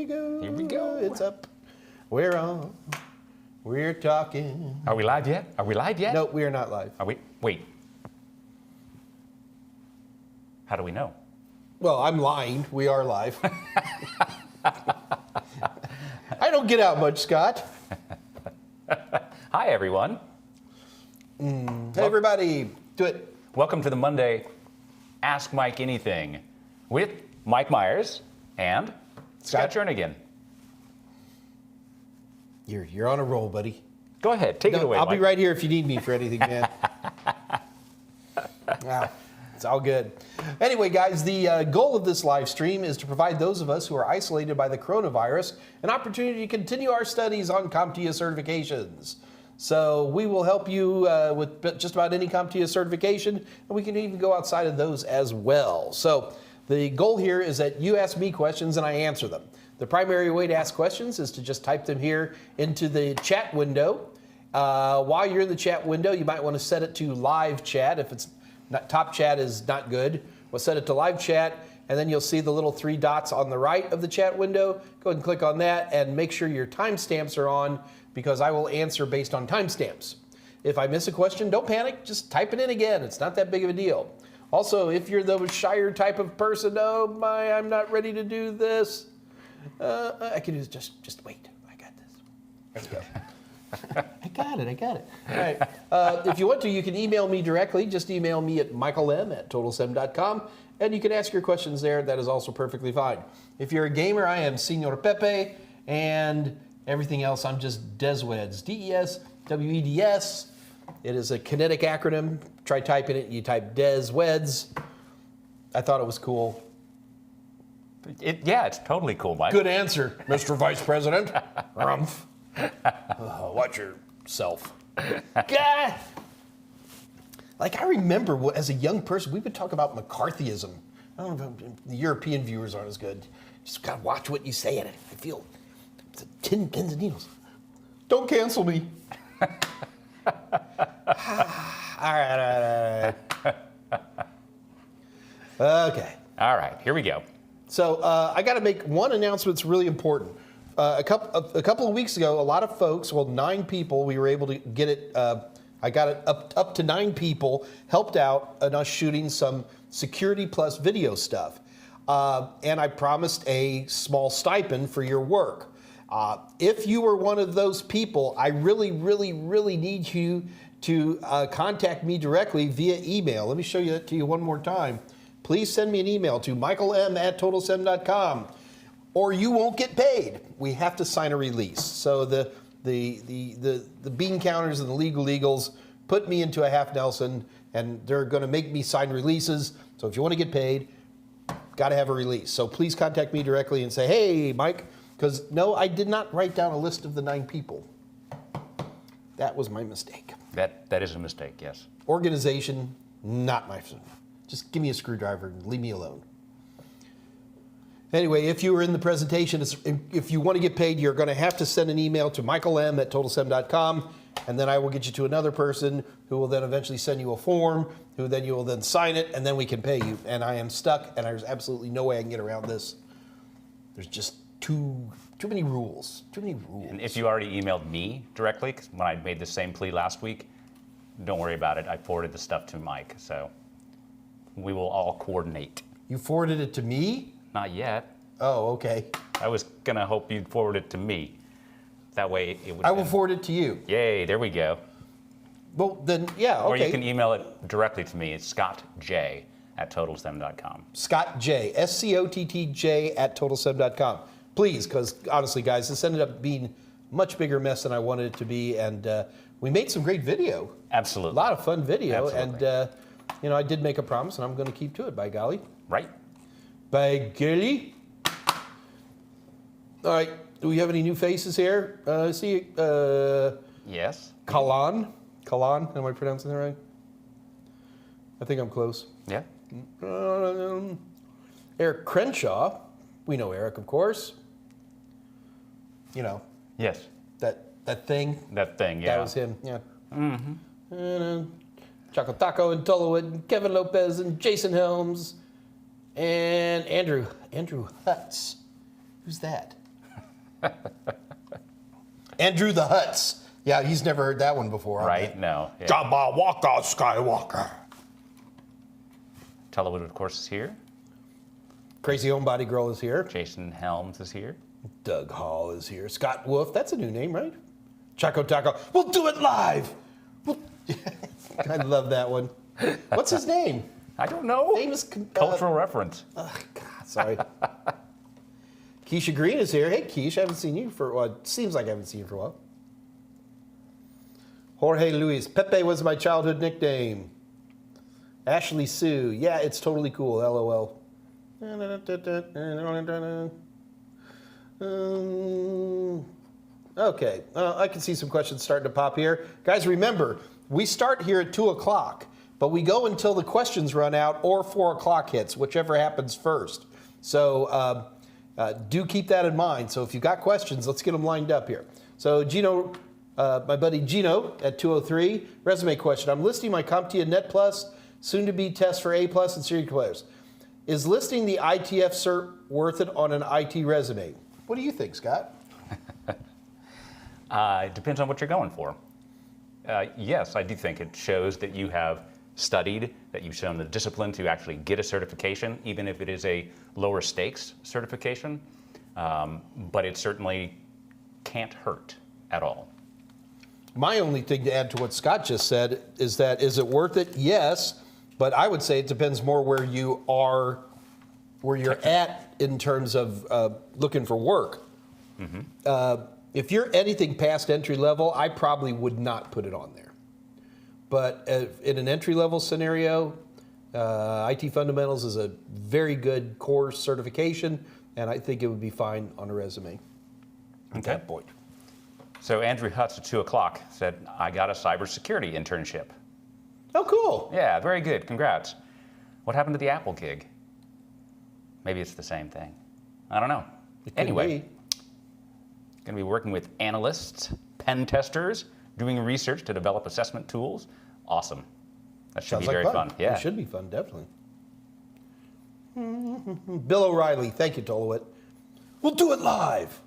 we go. Here we go. It's up. We're on. We're talking. Are we live yet? Are we live yet? No, we are not live. Are we? Wait. How do we know? Well, I'm lying. We are live. I don't get out much, Scott. Hi, everyone. Hey, everybody. Do it. Welcome to the Monday Ask Mike Anything with Mike Meyers and Scott Jernigan. You're on a roll, buddy. Go ahead. Take it away, I'll Mike. be right here if you need me for anything, man. Wow. It's all good. Anyway, guys, the goal of this live stream is to provide those of us who are isolated by the coronavirus an opportunity to continue our studies on CompTIA certifications. So we will help you with just about any CompTIA certification, and we can even go outside of those as well. So the goal here is that you ask me questions and I answer them. The primary way to ask questions is to just type them here into the chat window. While you're in the chat window, you might want to set it to live chat. If it's not, top chat is not good, we'll set it to live chat, and then you'll see the little 3 dots on the right of the chat window. Go ahead and click on that and make sure your timestamps are on, because I will answer based on timestamps. If I miss a question, don't panic, just type it in again. It's not that big of a deal. Also, if you're the shyer type of person, oh my, I'm not ready to do this. I can just wait. I got this. Let's go. I got it. All right. If you want to, you can email me directly. Just email me at michaelm@totalsem.com, and you can ask your questions there. That is also perfectly fine. If you're a gamer, I am Senor Pepe, and everything else, I'm just Desweds. DESWEDS. It is a kinetic acronym. Try typing it. You type Desweds. I thought it was cool. Yeah, it's totally cool, Mike. Good answer, Mr. Vice President. Rumph. Watch yourself. God. Like, I remember as a young person, we would talk about McCarthyism. I don't know if the European viewers aren't as good. Just gotta watch what you say in it. I feel it's a pins and needles. Don't cancel me. All right. Okay. All right, here we go. So I got to make one announcement that's really important. A couple of weeks ago, a lot of folks, well, 9 people, we were able to get it. I got it up to 9 people helped out in us shooting some Security Plus video stuff. And I promised a small stipend for your work. If you were one of those people, I really, really, really need you to contact me directly via email. Let me show you that to you one more time. Please send me an email to michaelm@totalsem.com, or you won't get paid. We have to sign a release. So the bean counters and the legal legals put me into a half Nelson, and they're going to make me sign releases. So if you want to get paid, got to have a release. So please contact me directly and say, hey, Mike, because no, I did not write down a list of the 9 people. That was my mistake. That is a mistake, yes. Organization, not my fault. Just give me a screwdriver and leave me alone. Anyway, if you were in the presentation, if you want to get paid, you're going to have to send an email to michaelm@totalsem.com, and then I will get you to another person who will then eventually send you a form, who then you will then sign it, and then we can pay you. And I am stuck, and there's absolutely no way I can get around this. There's just too many rules. Too many rules. And if you already emailed me directly, 'cause when I made the same plea last week, don't worry about it. I forwarded the stuff to Mike, so we will all coordinate. You forwarded it to me? Not yet. Oh, okay. I was going to hope you'd forward it to me. That way it would. I will forward it to you. Yay, there we go. Well, then, yeah, okay. Or you can email it directly to me. It's scottj@totalsem.com. Scott J, SCOTTJ @totalsem.com. Please, because honestly, guys, this ended up being a much bigger mess than I wanted it to be, and we made some great video. Absolutely. A lot of fun video, Absolutely. and I did make a promise, and I'm going to keep to it, by golly. Right. By golly. All right, do we have any new faces here? See, Yes. Kalan, am I pronouncing that right? I think I'm close. Yeah. Eric Crenshaw, we know Eric, of course. You know. Yes. That thing. That thing, yeah. That was him, yeah. Mm-hmm. And Choco Taco and Tolowood and Kevin Lopez and Jason Helms and Andrew Hutz. Who's that? Andrew the Hutz. Yeah, he's never heard that one before. Right? No. Yeah. Jabba Waka Skywalker. Telewood, of course, is here. Crazy Homebody Girl is here. Jason Helms is here. Doug Hall is here. Scott Wolf, that's a new name, right? Choco Taco, we'll do it live. I love that one. What's his name? I don't know. Name is Cultural reference. God, sorry. Keisha Green is here. Hey, Keisha, I haven't seen you for, well, it seems like I haven't seen you for a while. Jorge Luis, Pepe was my childhood nickname. Ashley Sue, yeah, it's totally cool, LOL. Okay, I can see some questions starting to pop here. Guys, remember, we start here at 2 o'clock, but we go until the questions run out or 4 o'clock hits, whichever happens first. So do keep that in mind. So if you've got questions, let's get them lined up here. So Gino, my buddy Gino at 203, resume question. I'm listing my CompTIA Net Plus, soon to be test for A Plus and Series Players. Is listing the ITF cert worth it on an IT resume? What do you think, Scott? It depends on what you're going for. Yes, I do think it shows that you have studied, that you've shown the discipline to actually get a certification, even if it is a lower stakes certification. But it certainly can't hurt at all. My only thing to add to what Scott just said is that, is it worth it? Yes, but I would say it depends more where you are, where you're at in terms of looking for work. Mm-hmm. If you're anything past entry level, I probably would not put it on there. But in an entry level scenario, IT Fundamentals is a very good core certification, and I think it would be fine on a resume at that point. So Andrew Hutz at 2 o'clock said, I got a cybersecurity internship. Oh, cool. Yeah, very good. Congrats. What happened to the Apple gig? Maybe it's the same thing. I don't know. Anyway, going to be working with analysts, pen testers, doing research to develop assessment tools. Awesome. That should be very fun. Yeah. It should be fun, definitely. Bill O'Reilly, thank you, Tolowit. We'll do it live.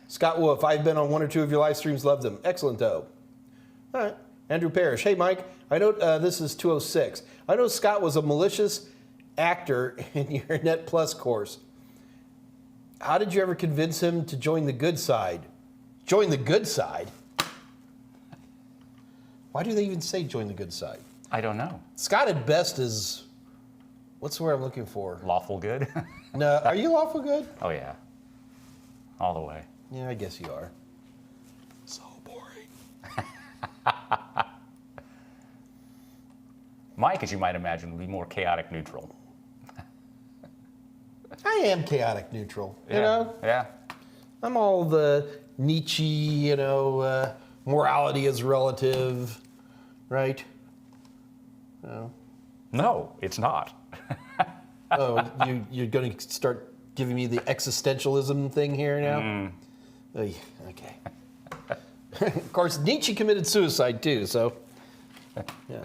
Scott Wolf, I've been on one or two of your live streams, loved them. Excellent, though. All right. Andrew Parrish, hey, Mike, I know this is 206. I know Scott was a malicious actor in your Net Plus course. How did you ever convince him to join the good side? Join the good side? Why do they even say join the good side? I don't know. Scott at best is, what's the word I'm looking for? Lawful good? No, are you lawful good? Oh, yeah. All the way. Yeah, I guess you are. So boring. Mike, as you might imagine, would be more chaotic neutral. I am chaotic neutral, you know? Yeah. I'm all the Nietzsche, morality is relative, right? No, it's not. Oh, you're going to start giving me the existentialism thing here now? Okay. Of course, Nietzsche committed suicide too, so, yeah.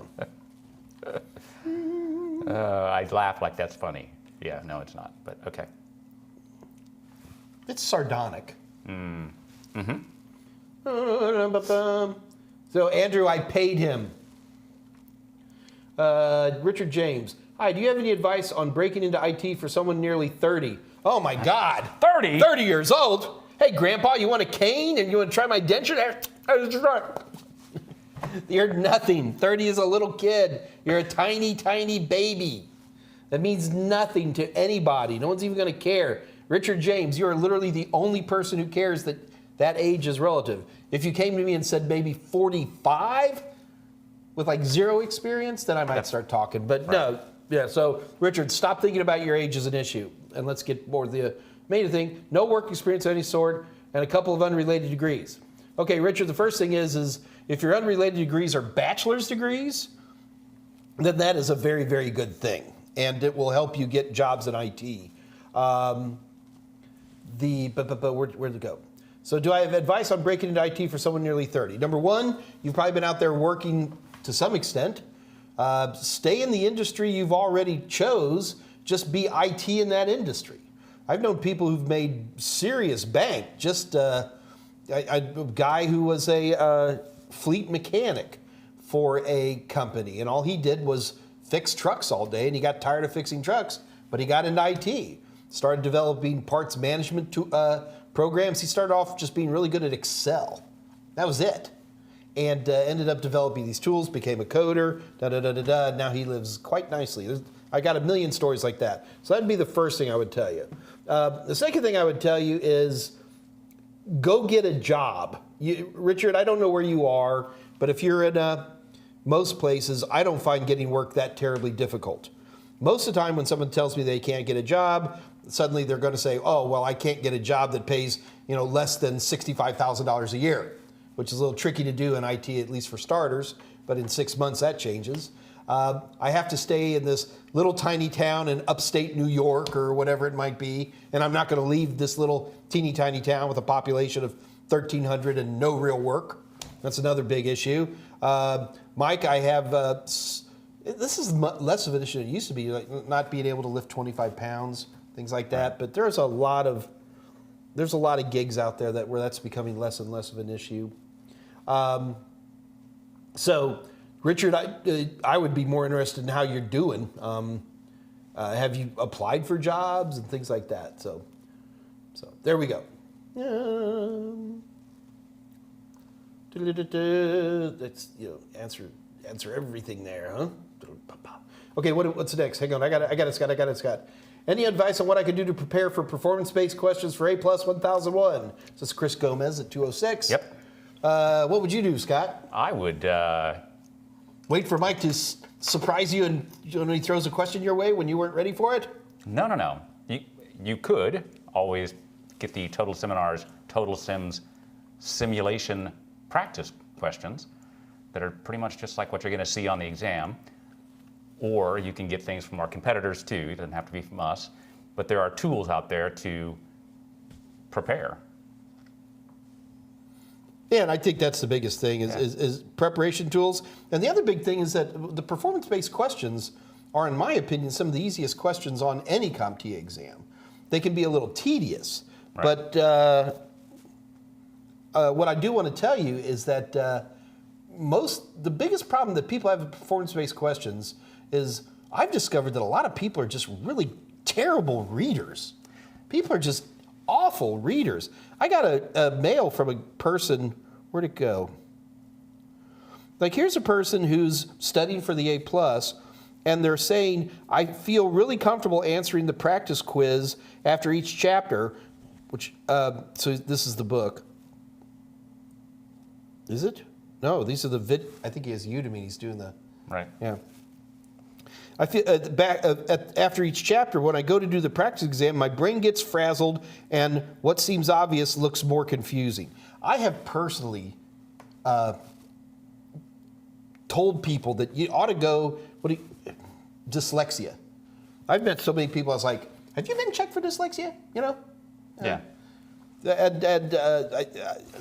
I laugh like that's funny. Yeah, no, it's not, but okay. It's sardonic. So, Andrew, I paid him. Richard James. Hi, do you have any advice on breaking into IT for someone nearly 30? Oh, my God. 30? 30 years old? Hey, Grandpa, you want a cane and you want to try my denture? You're nothing. 30 is a little kid. You're a tiny, tiny baby. That means nothing to anybody. No one's even going to care. Richard James, you are literally the only person who cares that that age is relative. If you came to me and said maybe 45 with like zero experience, then I might start talking. But no, yeah, so Richard, stop thinking about your age as an issue. And let's get more of the main thing. No work experience of any sort and a couple of unrelated degrees. Okay, Richard, the first thing is if your unrelated degrees are bachelor's degrees, then that is a very, very good thing. And it will help you get jobs in IT. Where'd it go? So do I have advice on breaking into IT for someone nearly 30? Number one, you've probably been out there working to some extent. Stay in the industry you've already chose. Just be IT in that industry. I've known people who've made serious bank. Just a guy who was a fleet mechanic for a company, and all he did was fix trucks all day, and he got tired of fixing trucks, but he got into IT, started developing parts management programs. He started off just being really good at Excel. That was it. And ended up developing these tools, became a coder, da-da-da-da-da. Now he lives quite nicely. I got a million stories like that. So that'd be the first thing I would tell you. The second thing I would tell you is go get a job. Richard, I don't know where you are, but if you're in most places, I don't find getting work that terribly difficult. Most of the time when someone tells me they can't get a job, suddenly they're going to say, oh, well, I can't get a job that pays less than $65,000 a year, which is a little tricky to do in IT, at least for starters, but in 6 months that changes. I have to stay in this little tiny town in upstate New York or whatever it might be, and I'm not going to leave this little teeny tiny town with a population of 1,300 and no real work. That's another big issue. Mike, I have, this is less of an issue than it used to be, like not being able to lift 25 pounds, things like that, but there's a lot of gigs out there where that's becoming less and less of an issue. So, Richard, I would be more interested in how you're doing. Have you applied for jobs and things like that? So there we go. That's answer everything there, huh? Okay, what's next? Hang on, I got it, Scott. Any advice on what I can do to prepare for performance-based questions for A+ 1001? This is Chris Gomez at 206. Yep. What would you do, Scott? I would wait for Mike to surprise you and when he throws a question your way when you weren't ready for it? No. You could always get the Total Seminars Total Sims simulation practice questions that are pretty much just like what you're going to see on the exam. Or you can get things from our competitors too. It doesn't have to be from us. But there are tools out there to prepare. Yeah, and I think that's the biggest thing is preparation tools. And the other big thing is that the performance-based questions are, in my opinion, some of the easiest questions on any CompTIA exam. They can be a little tedious, right. But what I do want to tell you is that the biggest problem that people have with performance-based questions is I've discovered that a lot of people are just really terrible readers. People are just awful readers. I got a mail from a person, where'd it go? Like, here's a person who's studying for the A+, and they're saying, I feel really comfortable answering the practice quiz after each chapter, which, so this is the book. Is it? No, these are the I think he has Udemy, he's doing the. Right. Yeah. I feel after each chapter, when I go to do the practice exam, my brain gets frazzled and what seems obvious looks more confusing. I have personally told people that you ought to go, dyslexia. I've met so many people, I was like, have you been checked for dyslexia? Yeah. And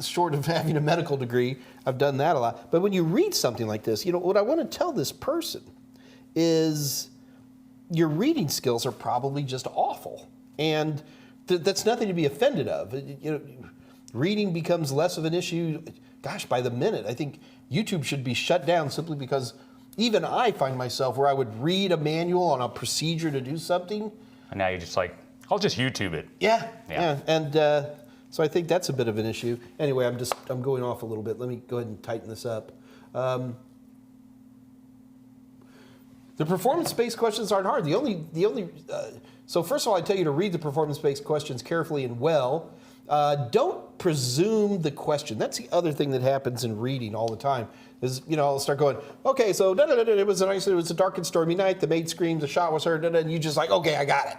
short of having a medical degree, I've done that a lot. But when you read something like this, what I want to tell this person is your reading skills are probably just awful. And that's nothing to be offended of. Reading becomes less of an issue, gosh, by the minute. I think YouTube should be shut down simply because even I find myself where I would read a manual on a procedure to do something. And now you're just like, I'll just YouTube it. Yeah. And so I think that's a bit of an issue. Anyway, I'm going off a little bit. Let me go ahead and tighten this up. The performance-based questions aren't hard. So first of all, I tell you to read the performance-based questions carefully and well. Don't presume the question. That's the other thing that happens in reading all the time. Is I'll start going, okay, so it was a dark and stormy night. The maid screams, a shot was heard, and you just like, okay, I got it.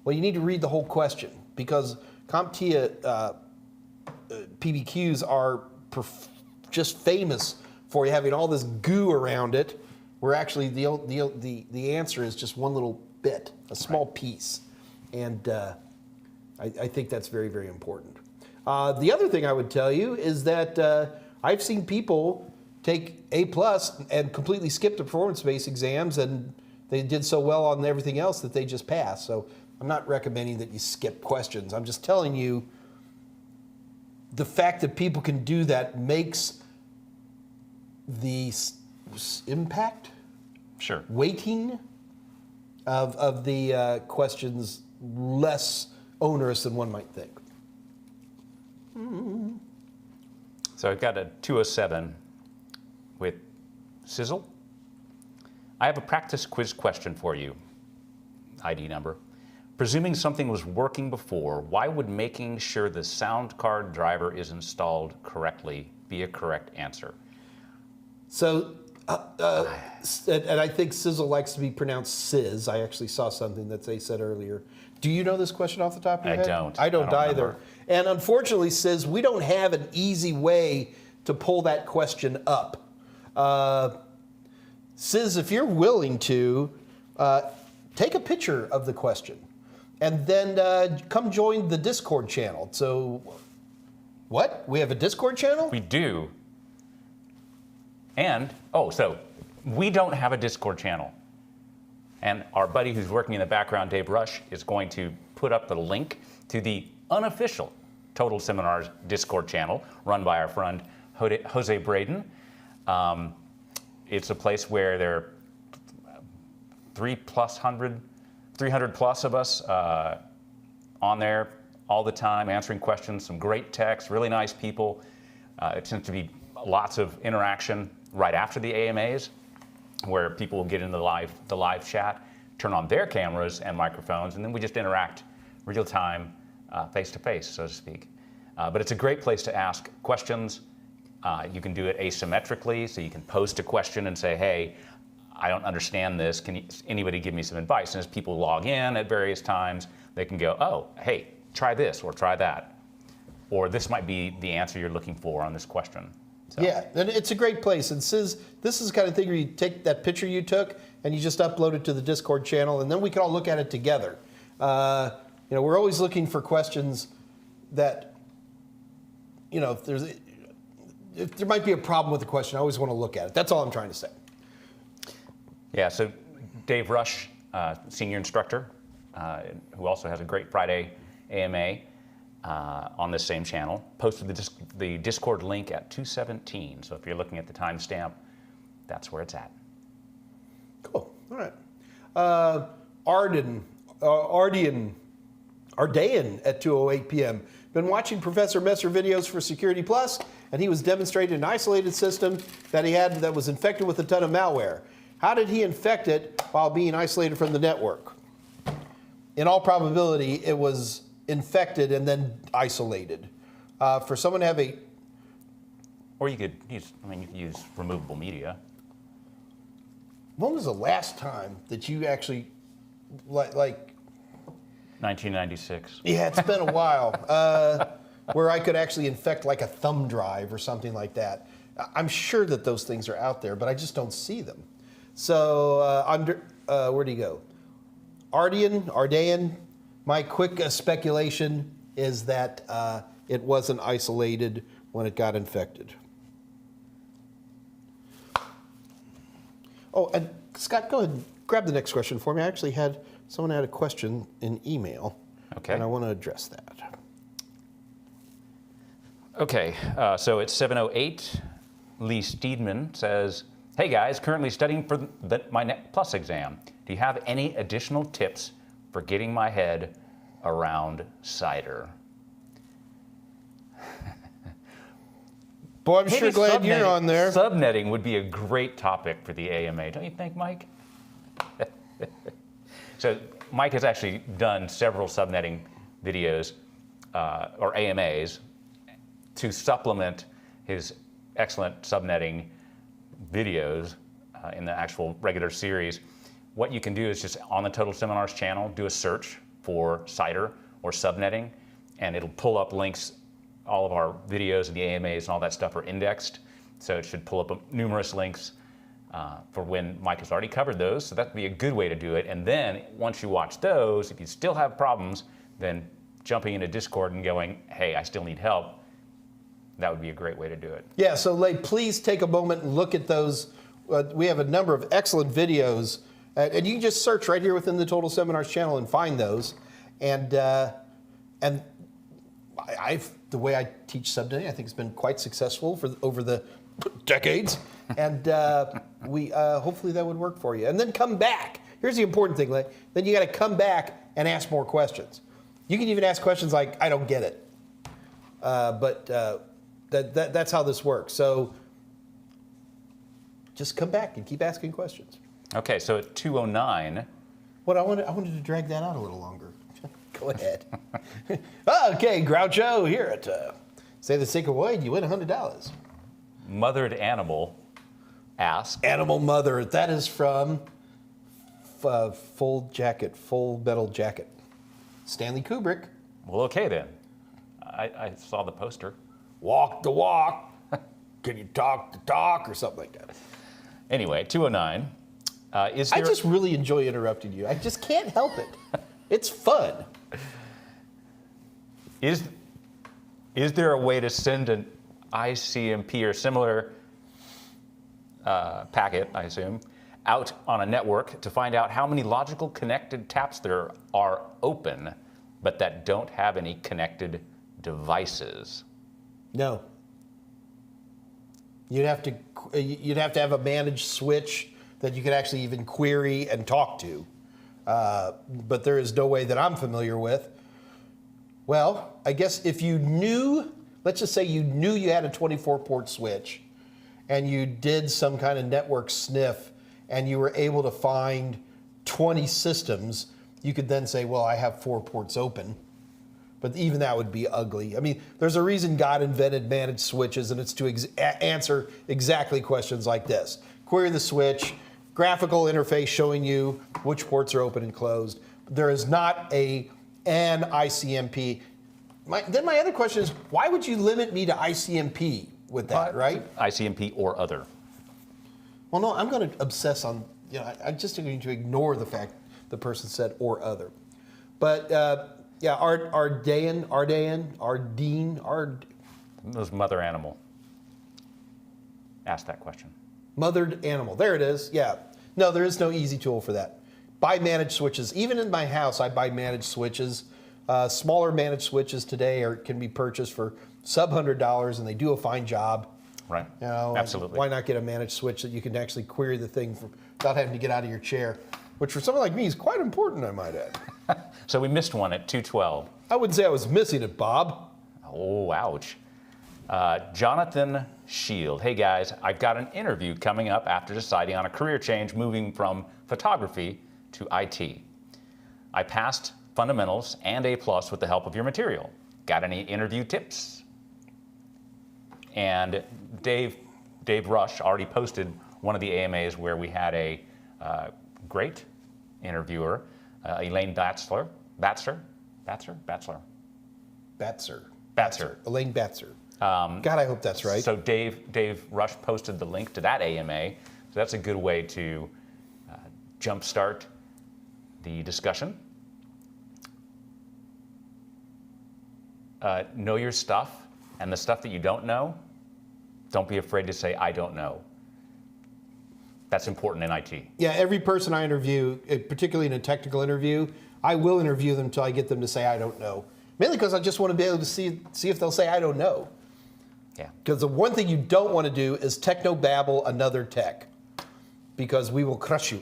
Well, you need to read the whole question because CompTIA PBQs are just famous for having all this goo around it, where actually the answer is just one little bit, a small piece, and I think that's very, very important. The other thing I would tell you is that I've seen people take A+ and completely skip the performance-based exams, and they did so well on everything else that they just passed. So I'm not recommending that you skip questions. I'm just telling you the fact that people can do that makes the impact, Sure. weighting of the questions less onerous than one might think. So I've got a 207 with Sizzle. I have a practice quiz question for you. ID number. Presuming something was working before, why would making sure the sound card driver is installed correctly be a correct answer? So, and I think Sizzle likes to be pronounced Sizz. I actually saw something that they said earlier. Do you know this question off the top of your head? I don't either. Remember. And unfortunately, Sizz, we don't have an easy way to pull that question up. Sizz, if you're willing to, take a picture of the question and then come join the Discord channel. So, what? We have a Discord channel? We do. And, so we don't have a Discord channel. And our buddy who's working in the background, Dave Rush, is going to put up the link to the unofficial Total Seminars Discord channel run by our friend Jose Braden. It's a place where there are 300 plus of us on there all the time, answering questions, some great texts, really nice people. It tends to be lots of interaction right after the AMAs, where people will get into the live chat, turn on their cameras and microphones, and then we just interact real time, face to face, so to speak. But it's a great place to ask questions. You can do it asymmetrically, so you can post a question and say, hey, I don't understand this. Can anybody give me some advice? And as people log in at various times, they can go, oh, hey, try this or try that. Or this might be the answer you're looking for on this question. So. Yeah, and it's a great place. And Sizz, this is the kind of thing where you take that picture you took and you just upload it to the Discord channel, and then we can all look at it together. We're always looking for questions that, if there might be a problem with the question, I always want to look at it. That's all I'm trying to say. Yeah, so Dave Rush, senior instructor, who also has a great Friday AMA on this same channel, posted the Discord link at 2:17. So if you're looking at the timestamp, that's where it's at. Cool. All right. Ardayan at 2:08 p.m. Been watching Professor Messer videos for Security Plus, and he was demonstrating an isolated system that he had that was infected with a ton of malware. How did he infect it while being isolated from the network? In all probability, it was infected and then isolated. For someone to have a... Or you could use removable media. When was the last time that you actually, like 1996. Yeah, it's been a while. Where I could actually infect like a thumb drive or something like that. I'm sure that those things are out there, but I just don't see them. So, where'd he go? Ardayan, my quick speculation is that it wasn't isolated when it got infected. Oh, and Scott, go ahead and grab the next question for me. I actually had someone had a question in email. Okay. And I want to address that. Okay, so it's 7:08. Lee Steedman says, hey guys, currently studying for my Net Plus exam. Do you have any additional tips for getting my head around cider? Boy, I'm sure glad you're on there. Subnetting would be a great topic for the AMA, don't you think, Mike? So Mike has actually done several subnetting videos or AMAs to supplement his excellent subnetting videos in the actual regular series. What you can do is just on the Total Seminars channel, do a search for cider or subnetting, and it'll pull up links. All of our videos and the AMAs and all that stuff are indexed, so it should pull up numerous links for when Mike has already covered those. So that'd be a good way to do it. And then once you watch those, if you still have problems, then jumping into Discord and going, hey, I still need help, that would be a great way to do it. Yeah, so please take a moment and look at those. We have a number of excellent videos, and you can just search right here within the Total Seminars channel and find those. And the way I teach subnetting, I think it's been quite successful over the decades. And we hopefully that would work for you. And then come back. Here's the important thing. Then you got to come back and ask more questions. You can even ask questions like, I don't get it. But that's how this works. So just come back and keep asking questions. Okay, so at 2:09. What I wanted to drag that out a little longer. Go ahead. Okay, Groucho here at Say the Sacred Word, you win $100. Mothered Animal asks. Animal Mother. That is from Full Metal Jacket. Stanley Kubrick. Well, okay then. I saw the poster. Walk the walk. Can you talk the talk or something like that? Anyway, 2:09. Is there... I just really enjoy interrupting you. I just can't help it. It's fun. Is there a way to send an ICMP or similar packet, I assume, out on a network to find out how many logical connected taps there are open, but that don't have any connected devices? No. You'd have to have a managed switch that you could actually even query and talk to. But there is no way that I'm familiar with. Well, I guess if you knew, let's just say you knew you had a 24-port switch and you did some kind of network sniff and you were able to find 20 systems, you could then say, well, I have 4 ports open. But even that would be ugly. I mean, there's a reason God invented managed switches, and it's to answer exactly questions like this. Query the switch, graphical interface showing you which ports are open and closed. There is not an ICMP. Then my other question is, why would you limit me to ICMP with that, right? ICMP or other. Well, no, I'm going to obsess on, I'm just going to ignore the fact the person said or other. But yeah, Ardeen. It was Mother Animal. Ask that question. Mothered Animal. There it is. Yeah. No, there is no easy tool for that. Buy managed switches. Even in my house, I buy managed switches. Smaller managed switches today can be purchased for sub $100, and they do a fine job. Right. Absolutely. Why not get a managed switch that you can actually query the thing without having to get out of your chair, which for someone like me is quite important, I might add. So we missed one at 2:12. I wouldn't say I was missing it, Bob. Oh, ouch. Jonathan Shield. Hey guys, I've got an interview coming up after deciding on a career change, moving from photography to IT. I passed fundamentals and A+ with the help of your material. Got any interview tips? And Dave Rush already posted one of the AMAs where we had a great interviewer, Elaine Batzer. Elaine Batzer. God, I hope that's right. So Dave Rush posted the link to that AMA. So that's a good way to jumpstart the discussion. Know your stuff, and the stuff that you don't know, don't be afraid to say, I don't know. That's important in IT. Yeah, every person I interview, particularly in a technical interview, I will interview them until I get them to say, I don't know. Mainly because I just want to be able to see if they'll say, I don't know. Yeah. Because the one thing you don't want to do is techno-babble another tech. Because we will crush you.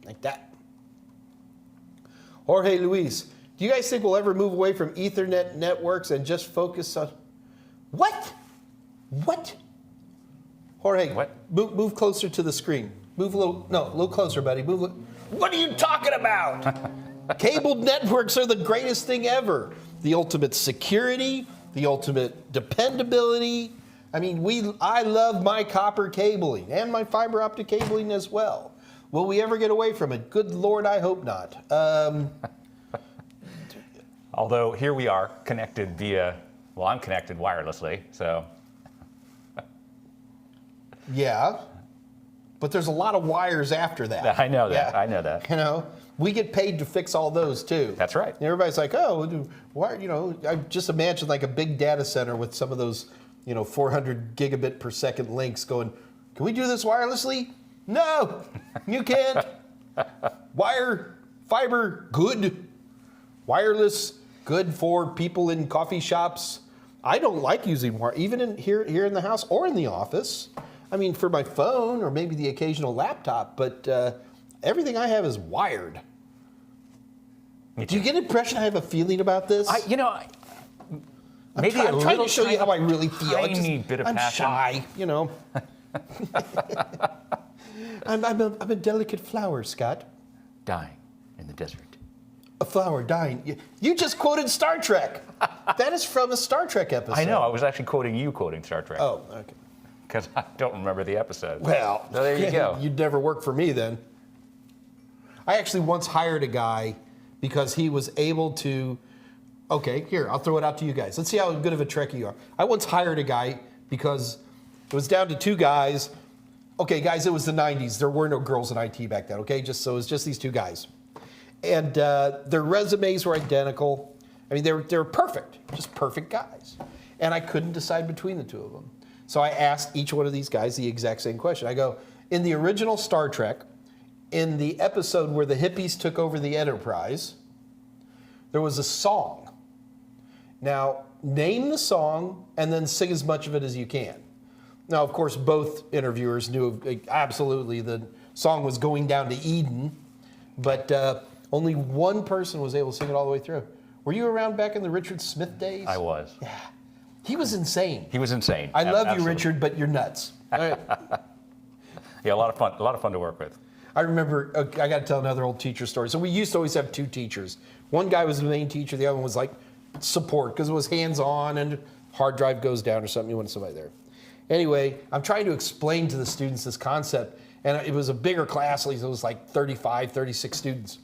Like that. Jorge Luis, do you guys think we'll ever move away from Ethernet networks and just focus on... What? Jorge, what? Move closer to the screen. Move a little closer, buddy. What are you talking about? Cabled networks are the greatest thing ever. The ultimate security, the ultimate dependability. I mean, I love my copper cabling and my fiber optic cabling as well. Will we ever get away from it? Good Lord, I hope not. Although here we are connected I'm connected wirelessly, so. Yeah, but there's a lot of wires after that. I know that. Yeah. I know that. We get paid to fix all those too. That's right. And everybody's like, oh, why? I just imagine like a big data center with some of those, 400 gigabit per second links going, can we do this wirelessly? No, you can't. Fiber, good. Wireless, good for people in coffee shops. I don't like using wire, even here in the house or in the office. I mean, for my phone or maybe the occasional laptop, but everything I have is wired. Do you get an impression I have a feeling about this? Maybe I'm trying to show you how I really feel. Tiny bit of I'm passion. shy, I'm a delicate flower, Scott. Dying in the desert. A flower dying. You just quoted Star Trek. That is from a Star Trek episode. I know. I was actually quoting Star Trek. Oh, okay. Because I don't remember the episode. Well, so there you go. You'd never work for me then. I actually once hired a guy because he was able to. Okay, here, I'll throw it out to you guys. Let's see how good of a Trekkie you are. I once hired a guy because it was down to 2 guys. Okay, guys, it was the 90s. There were no girls in IT back then, okay? So it was just these 2 guys. And their resumes were identical. I mean, they were perfect, just perfect guys. And I couldn't decide between the 2 of them. So I asked each one of these guys the exact same question. I go, in the original Star Trek, in the episode where the hippies took over the Enterprise, there was a song. Now, name the song and then sing as much of it as you can. Now, of course, both interviewers knew absolutely the song was Going Down to Eden, but only one person was able to sing it all the way through. Were you around back in the Richard Smith days? I was. Yeah. He was insane. He was insane. I love Absolutely. you, Richard, but you're nuts. All right. Yeah, a lot of fun to work with. I remember, I got to tell another old teacher story. So we used to always have 2 teachers. One guy was the main teacher, the other one was like support, because it was hands-on and hard drive goes down or something, you wanted somebody there. Anyway, I'm trying to explain to the students this concept, and it was a bigger class, it was like 35, 36 students.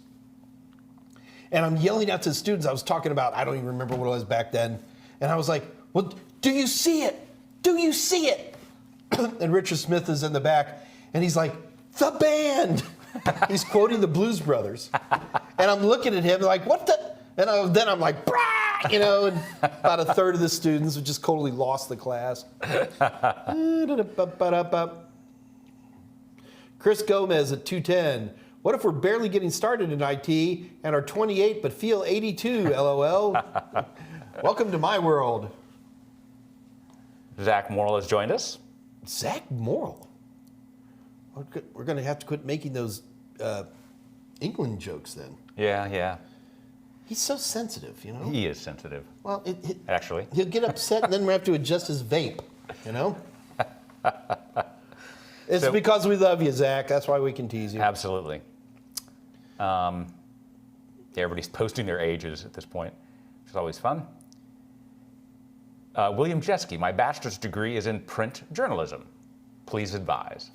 And I'm yelling out to the students, I was talking about, I don't even remember what it was back then, and I was like, well, do you see it? Do you see it? And Richard Smith is in the back, and he's like, the band. He's quoting the Blues Brothers. And I'm looking at him like, what the? And then I'm like, brah! And about a third of the students just totally lost the class. Chris Gomez at 210. What if we're barely getting started in IT and are 28 but feel 82, LOL? Welcome to my world. Zach Morrill has joined us. Zach Morrill? We're going to have to quit making those England jokes then. Yeah. He's so sensitive, He is sensitive. Well, actually. He'll get upset and then we have to adjust his vape, It's because we love you, Zach. That's why we can tease you. Absolutely. Everybody's posting their ages at this point, which is always fun. William Jeske, my bachelor's degree is in print journalism. Please advise.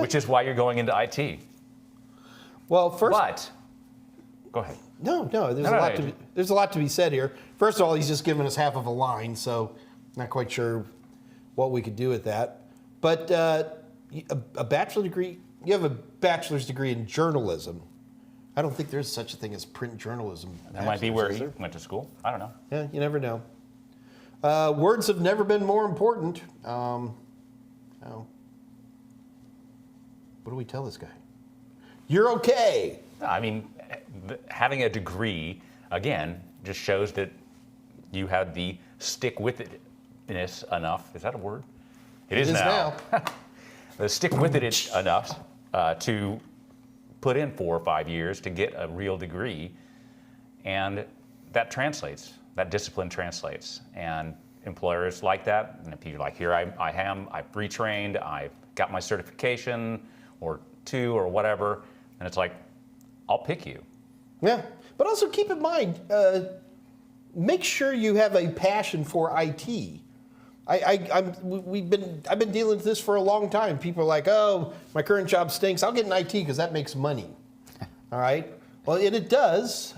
Which is why you're going into IT. Well, first... But, go ahead. No, there's a lot to be said here. First of all, he's just given us half of a line, so not quite sure what we could do with that. But a bachelor's degree, you have a bachelor's degree in journalism. I don't think there's such a thing as print journalism. That might be where he went to school. I don't know. Yeah, you never know. Words have never been more important. What do we tell this guy? You're okay. I mean, having a degree, again, just shows that you had the stick-with-itness enough. Is that a word? It is now. The stick-with-it enough to put in 4 or 5 years to get a real degree. And that translates. That discipline translates. And employers like that. And people are like, here I am, I've retrained, I've got my certification, or 2 or whatever. And it's like, I'll pick you. Yeah, but also keep in mind, make sure you have a passion for IT. I've been dealing with this for a long time. People are like, oh, my current job stinks. I'll get an IT because that makes money. All right. Well, and it does.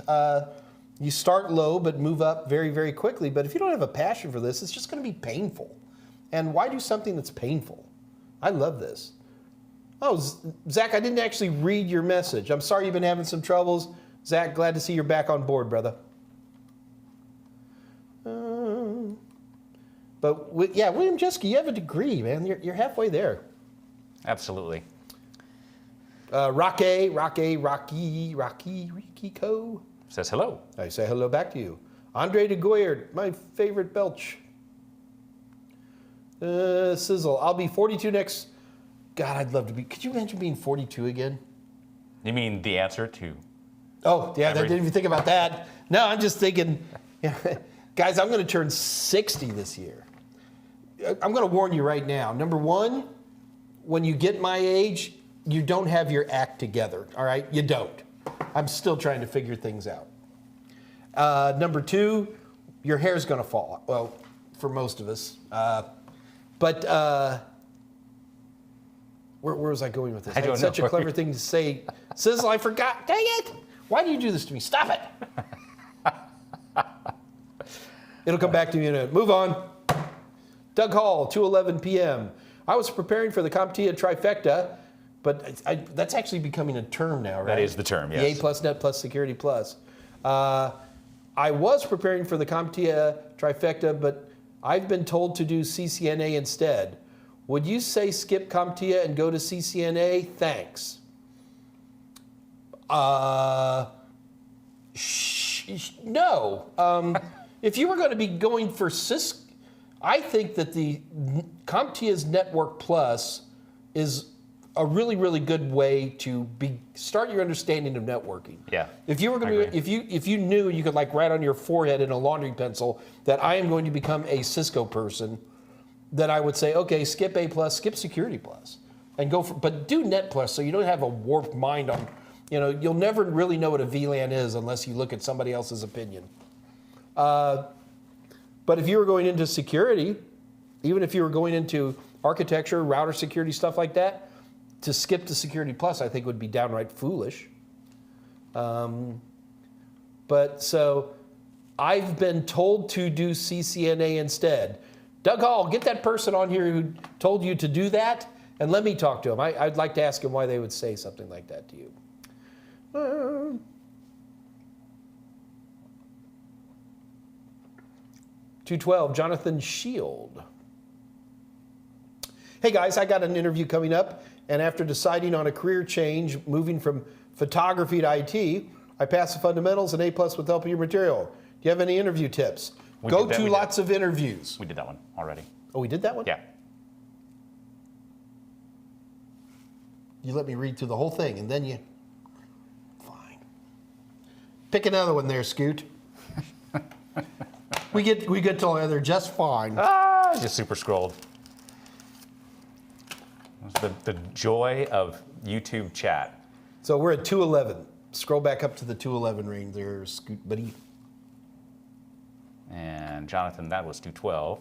You start low but move up very, very quickly. But if you don't have a passion for this, it's just going to be painful. And why do something that's painful? I love this. Oh, Zach, I didn't actually read your message. I'm sorry you've been having some troubles. Zach, glad to see you're back on board, brother. But yeah, William Jeske, you have a degree, man. You're halfway there. Absolutely. Rocky Co. Says hello. I say hello back to you. Andre de Goyard, my favorite belch. Sizzle, I'll be 42 next. God, I'd love to be. Could you imagine being 42 again? You mean the answer to? Oh, yeah, I didn't even think about that. No, I'm just thinking, guys, I'm going to turn 60 this year. I'm going to warn you right now. Number one, when you get my age, you don't have your act together, all right? You don't. I'm still trying to figure things out. Number two, your hair's going to fall. Well, for most of us. But where was I going with this? I don't know. Such a clever thing to say. Sizzle, I forgot. Dang it. Why do you do this to me? Stop it. It'll come back to me in a minute. Move on. Doug Hall, 2:11 p.m. I was preparing for the CompTIA trifecta, but that's actually becoming a term now, right? That is the term, yes. The A plus, Net plus, Security plus. I was preparing for the CompTIA trifecta, but I've been told to do CCNA instead. Would you say skip CompTIA and go to CCNA? Thanks. No. If you were going to be going for CISC, I think that the CompTIA's Network Plus is a really, really good way to start your understanding of networking. Yeah. If you were going to, if you knew you could like write on your forehead in a laundry pencil that I am going to become a Cisco person, then I would say, okay, skip A plus, skip Security plus, and go for, but do Net plus so you don't have a warped mind on, you'll never really know what a VLAN is unless you look at somebody else's opinion. But if you were going into security, even if you were going into architecture, router security, stuff like that, to skip to Security Plus, I think would be downright foolish. But so I've been told to do CCNA instead. Doug Hall, get that person on here who told you to do that, and let me talk to him. I'd like to ask him why they would say something like that to you. 212, Jonathan Shield. Hey guys, I got an interview coming up, and after deciding on a career change, moving from photography to IT, I passed the fundamentals and A+ with help of your material. Do you have any interview tips? Go to lots of interviews. We did that one already. Oh, we did that one? Yeah. You let me read through the whole thing, and then you... Fine. Pick another one there, Scoot. We get together just fine. Just super scrolled. The joy of YouTube chat. So we're at 211. Scroll back up to the 211 range there, Scoot buddy. And Jonathan, that was 212.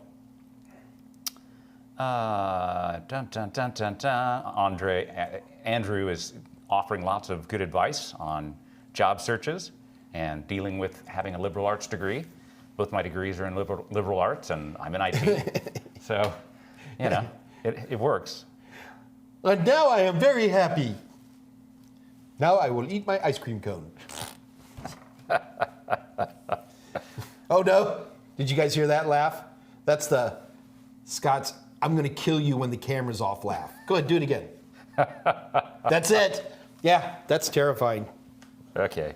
Andrew is offering lots of good advice on job searches and dealing with having a liberal arts degree. Both my degrees are in liberal arts, and I'm in IT. So, it works. And now I am very happy. Now I will eat my ice cream cone. Oh no? Did you guys hear that laugh? That's the Scott's I'm going to kill you when the camera's off laugh. Go ahead, do it again. That's it. Yeah, that's terrifying. Okay.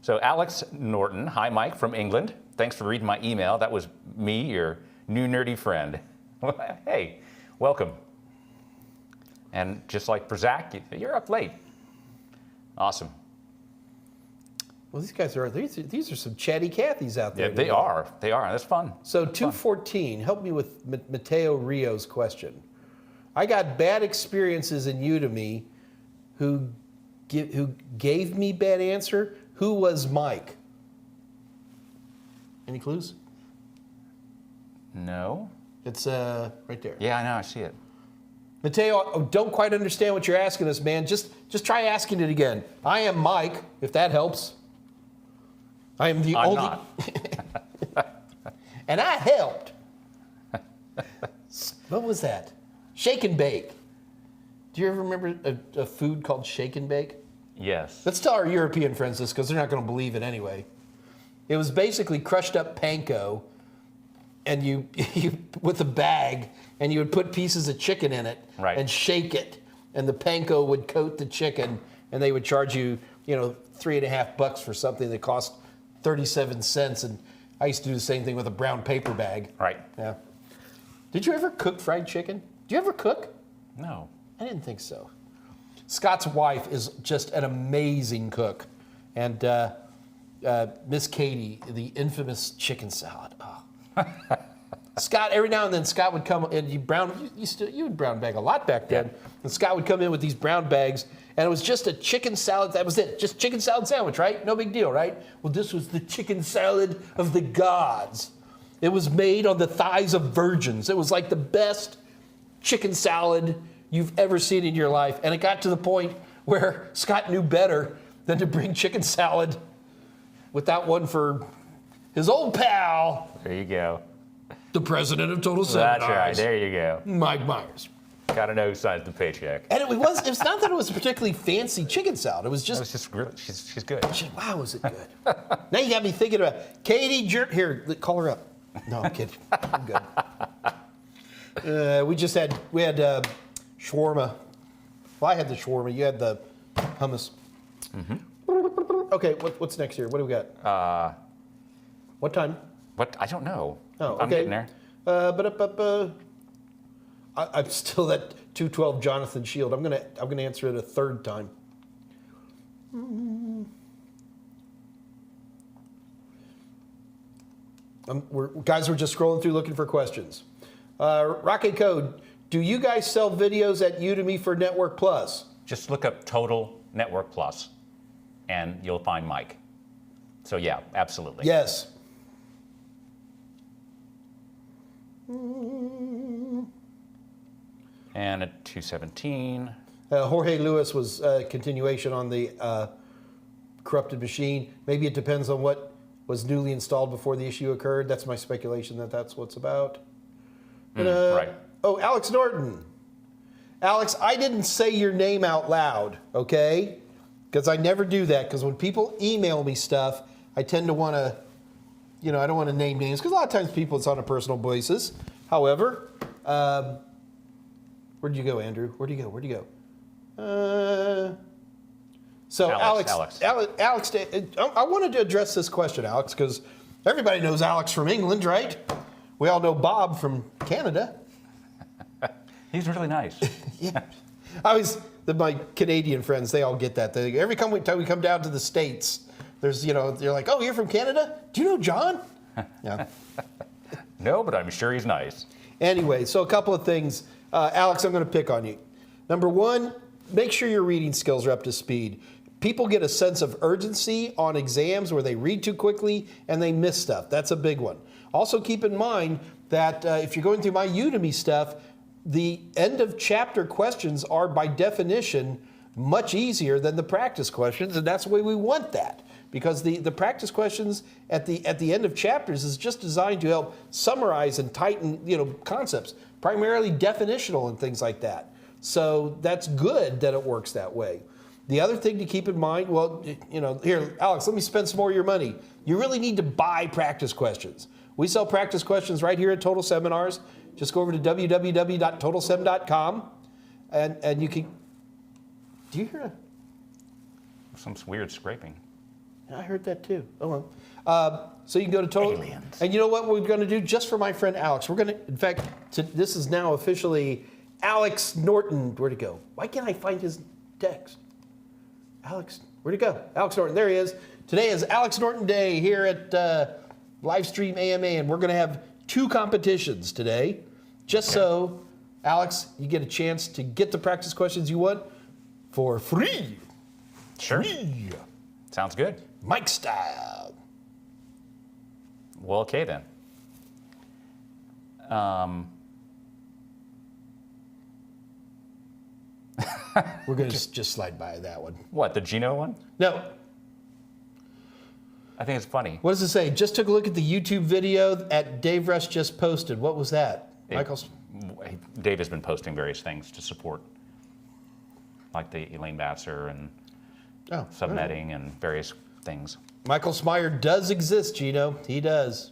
So Alex Norton, hi Mike from England. Thanks for reading my email. That was me, your new nerdy friend. Hey, welcome. And just like Brzak, you're up late. Awesome. Well, these guys these are some chatty Cathys out there. Yeah, they are. They are. That's fun. So 214, help me with Mateo Rio's question. I got bad experiences in Udemy. Who gave me bad answer? Who was Mike? Any clues? No. It's right there. Yeah, I know. I see it. Mateo, don't quite understand what you're asking us, man. Just try asking it again. I am Mike, if that helps. I am the only. Not. And I helped. What was that? Shake and bake. Do you ever remember a food called shake and bake? Yes. Let's tell our European friends this because they're not going to believe it anyway. It was basically crushed up panko, and you with a bag, and you would put pieces of chicken in it Right. and shake it, and the panko would coat the chicken, and they would charge you, $3.50 for something that cost 37 cents. And I used to do the same thing with a brown paper bag. Right. Yeah. Did you ever cook fried chicken? Do you ever cook? No. I didn't think so. Scott's wife is just an amazing cook. And Miss Katie, the infamous chicken salad. Oh. Scott, every now and then, Scott would come and you would brown bag a lot back then. Yeah. And Scott would come in with these brown bags, and it was just a chicken salad. That was it. Just chicken salad sandwich, right? No big deal, right? Well, this was the chicken salad of the gods. It was made on the thighs of virgins. It was like the best chicken salad you've ever seen in your life. And it got to the point where Scott knew better than to bring chicken salad without one for his old pal. There you go. The president of Total Seminars. That's right. There you go. Mike Meyers. Got to know who signs the paycheck. And it's not that it was a particularly fancy chicken salad. It was just really, she's good. Wow, was it good. Now you got me thinking about Katie here, call her up. No, I'm kidding. I'm good. We had shawarma. Well, I had the shawarma. You had the hummus. Mm-hmm. Okay, what's next here? What do we got? What time? What? I don't know. Oh, okay. I'm getting there. I'm still at 212 Jonathan Shield. I'm gonna answer it a third time. We're just scrolling through looking for questions. Rocket Code, do you guys sell videos at Udemy for Network Plus? Just look up Total Network Plus, and you'll find Mike. So yeah, absolutely. Yes. And at 217. Jorge Lewis was a continuation on the corrupted machine. Maybe it depends on what was newly installed before the issue occurred. That's my speculation that's what's about. Right. Oh, Alex Norton. Alex, I didn't say your name out loud, okay? Because I never do that. Because when people email me stuff, I tend to want to, I don't want to name names. Because a lot of times it's on a personal basis. However, where'd you go, Andrew? Where'd you go? So Alex, I wanted to address this question, Alex, because everybody knows Alex from England, right? We all know Bob from Canada. He's really nice. Yeah. My Canadian friends, they all get that. Every time we come down to the States, they're like, oh, you're from Canada? Do you know John? Yeah. No, but I'm sure he's nice. Anyway, so a couple of things. Alex, I'm going to pick on you. Number one, make sure your reading skills are up to speed. People get a sense of urgency on exams where they read too quickly and they miss stuff. That's a big one. Also keep in mind that if you're going through my Udemy stuff, the end of chapter questions are by definition much easier than the practice questions, and that's the way we want that. Because the practice questions at the end of chapters is just designed to help summarize and tighten concepts, primarily definitional and things like that. So that's good that it works that way. The other thing to keep in mind, here, Alex, let me spend some more of your money. You really need to buy practice questions. We sell practice questions right here at Total Seminars. Just go over to www.totalsem.com and you can. Do you hear that? Some weird scraping. I heard that too. Oh well. So you can go to Total. Aliens. And you know what we're going to do just for my friend Alex? We're going to, in fact, this is now officially Alex Norton. Where'd it go? Why can't I find his text? Alex, where'd it go? Alex Norton. There he is. Today is Alex Norton Day here at Livestream AMA, and we're going to have 2 competitions today. Just so, Alex, you get a chance to get the practice questions you want for free. Sure. Free. Sounds good. Mike style. Well, okay then. We're going to just slide by that one. What, the Gino one? No. I think it's funny. What does it say? Just took a look at the YouTube video that Dave Rush just posted. What was that? Dave has been posting various things to support, like the Elaine Batzer and subnetting and various things. Michael Smyer does exist, Gino. He does.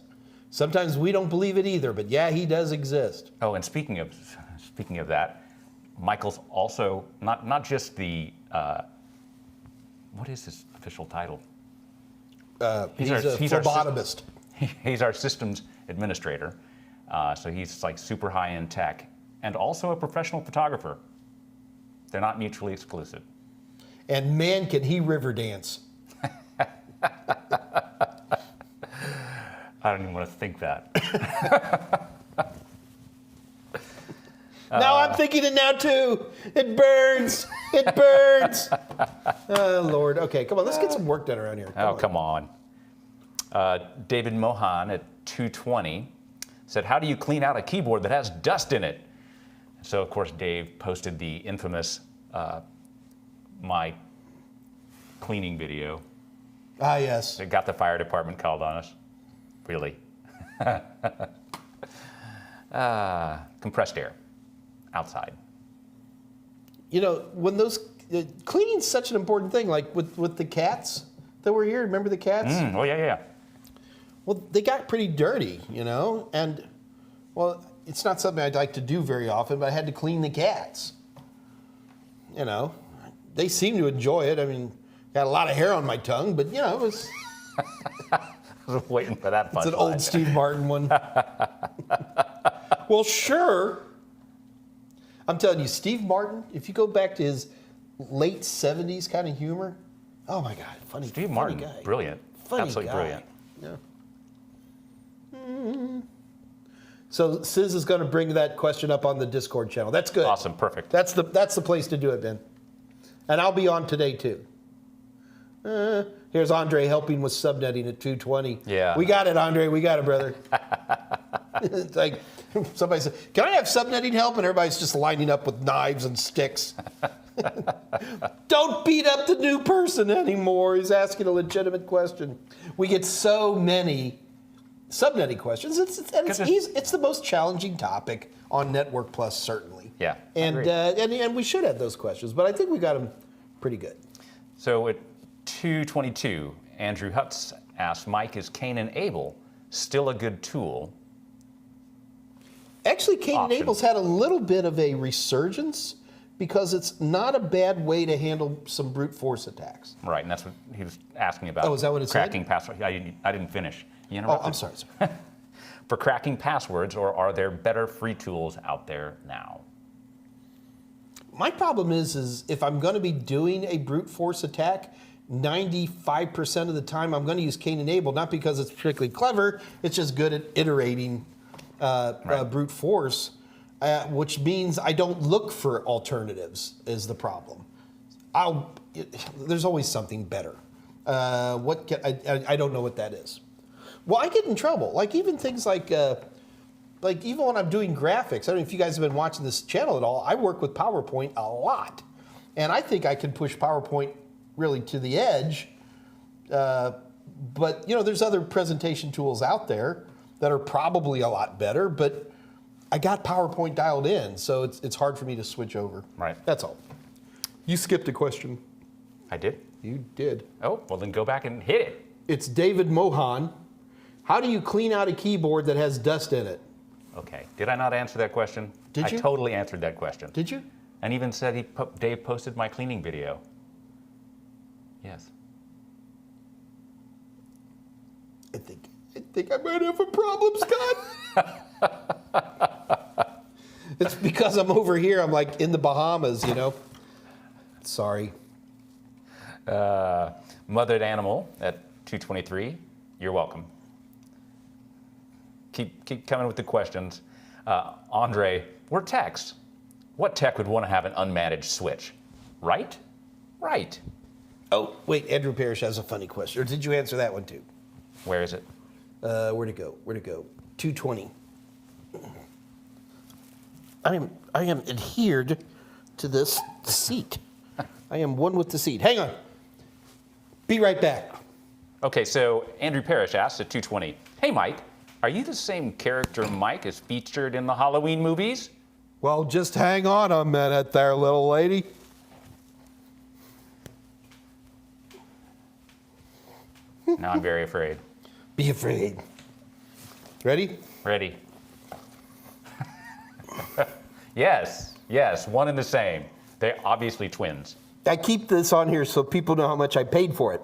Sometimes we don't believe it either, but yeah, he does exist. Oh, and speaking of that, Michael's also not just the what is his official title? He's a phlebotomist. He's our systems administrator, so he's like super high-end tech, and also a professional photographer. They're not mutually exclusive. And man, can he river dance. I don't even want to think that. Now I'm thinking it now too. It burns. It burns. Oh, Lord. Okay, come on. Let's get some work done around here. Come on. David Mohan at 220 said, how do you clean out a keyboard that has dust in it? So, of course, Dave posted the infamous my cleaning video. Ah, yes. It got the fire department called on us. Really. Compressed air outside. You know, when those cleaning's such an important thing, like with the cats that were here. Remember the cats? Oh, yeah. Well, they got pretty dirty, you know, and, well, it's not something I'd like to do very often, but I had to clean the cats. You know, they seem to enjoy it. I mean, got a lot of hair on my tongue, but, you know, it was... I was waiting for that punchline. It's an old Steve Martin one. Well, sure. I'm telling you, Steve Martin, if you go back to his late 70s kind of humor, oh my God, funny. Steve Martin, guy. brilliant. Funny Absolutely guy. Brilliant. Yeah. So Sis is going to bring that question up on the Discord channel. That's good. Awesome, perfect. That's the place to do it, Ben. And I'll be on today too. Here's Andre helping with subnetting at 220. Yeah. We got it, Andre. We got it, brother. It's like somebody said, "Can I have subnetting help?" And everybody's just lining up with knives and sticks. Don't beat up the new person anymore. He's asking a legitimate question. We get so many subnetting questions. It's the most challenging topic on Network Plus, certainly. Yeah, and we should have those questions, but I think we got them pretty good. So at 222, Andrew Hutz asked, Mike, is Cain and Abel still a good tool? Actually, Cain and Abel's had a little bit of a resurgence because it's not a bad way to handle some brute force attacks. Right, and that's what he was asking about. Oh, is that what it said? Cracking passwords. I didn't finish. You Oh, I'm sorry. For cracking passwords, or are there better free tools out there now? My problem is if I'm going to be doing a brute force attack, 95% of the time I'm going to use Cain and Abel, not because it's particularly clever, it's just good at iterating brute force, which means I don't look for alternatives is the problem. There's always something better. I don't know what that is. Well, I get in trouble. Like even things like even when I'm doing graphics, I don't know if you guys have been watching this channel at all, I work with PowerPoint a lot. And I think I can push PowerPoint really to the edge. But, you know, there's other presentation tools out there that are probably a lot better, but I got PowerPoint dialed in, so it's hard for me to switch over. Right. That's all. You skipped a question. I did? You did. Oh, well then go back and hit it. It's David Mohan. How do you clean out a keyboard that has dust in it? Okay. Did I not answer that question? Did you? I totally answered that question. Did you? And even said Dave posted my cleaning video. Yes. I think I might have a problem, Scott. It's because I'm over here. I'm like in the Bahamas, you know. Sorry. Mothered Animal at 223. You're welcome. Keep coming with the questions. Andre, we're techs. What tech would want to have an unmanaged switch? Right? Right. Oh, wait, Andrew Parrish has a funny question. Or did you answer that one too? Where is it? Where'd it go? 220. I am adhered to this seat. I am one with the seat. Hang on. Be right back. Okay, so Andrew Parrish asked at 220, hey Mike, are you the same character Mike is featured in the Halloween movies? Well, just hang on a minute there, little lady. Now I'm very afraid. Be afraid. Ready? Ready. Yes. Yes, one and the same. They're obviously twins. I keep this on here so people know how much I paid for it.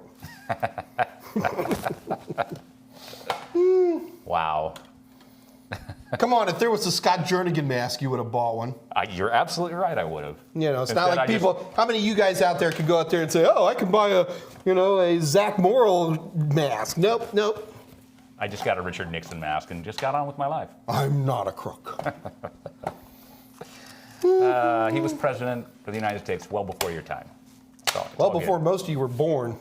Wow. Come on, if there was a Scott Jernigan mask, you would have bought one. You're absolutely right, I would have. You know, it's Instead, not like people. How many of you guys out there could go out there and say, "Oh, I can buy a Zach Morrill mask"? Nope, nope. I just got a Richard Nixon mask and just got on with my life. I'm not a crook. He was president of the United States well before your time. It's all Before good. most of you were born.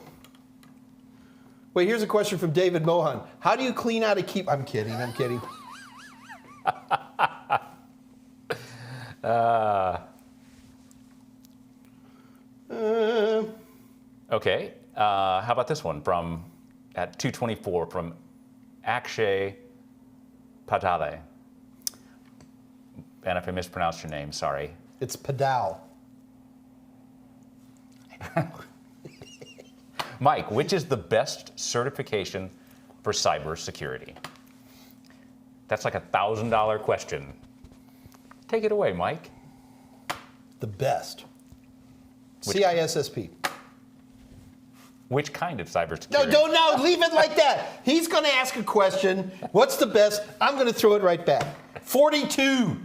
Wait, here's a question from David Mohan. How do you clean out a keep? I'm kidding. I'm kidding. Okay. How about this one from at 224 from Akshay Padale. And if I mispronounced your name, sorry. It's Padal. Mike, which is the best certification for cybersecurity? That's like a $1,000 question. Take it away, Mike. The best. Which- CISSP. Which kind of cybersecurity? No, leave it like that. He's going to ask a question. What's the best? I'm going to throw it right back. 42.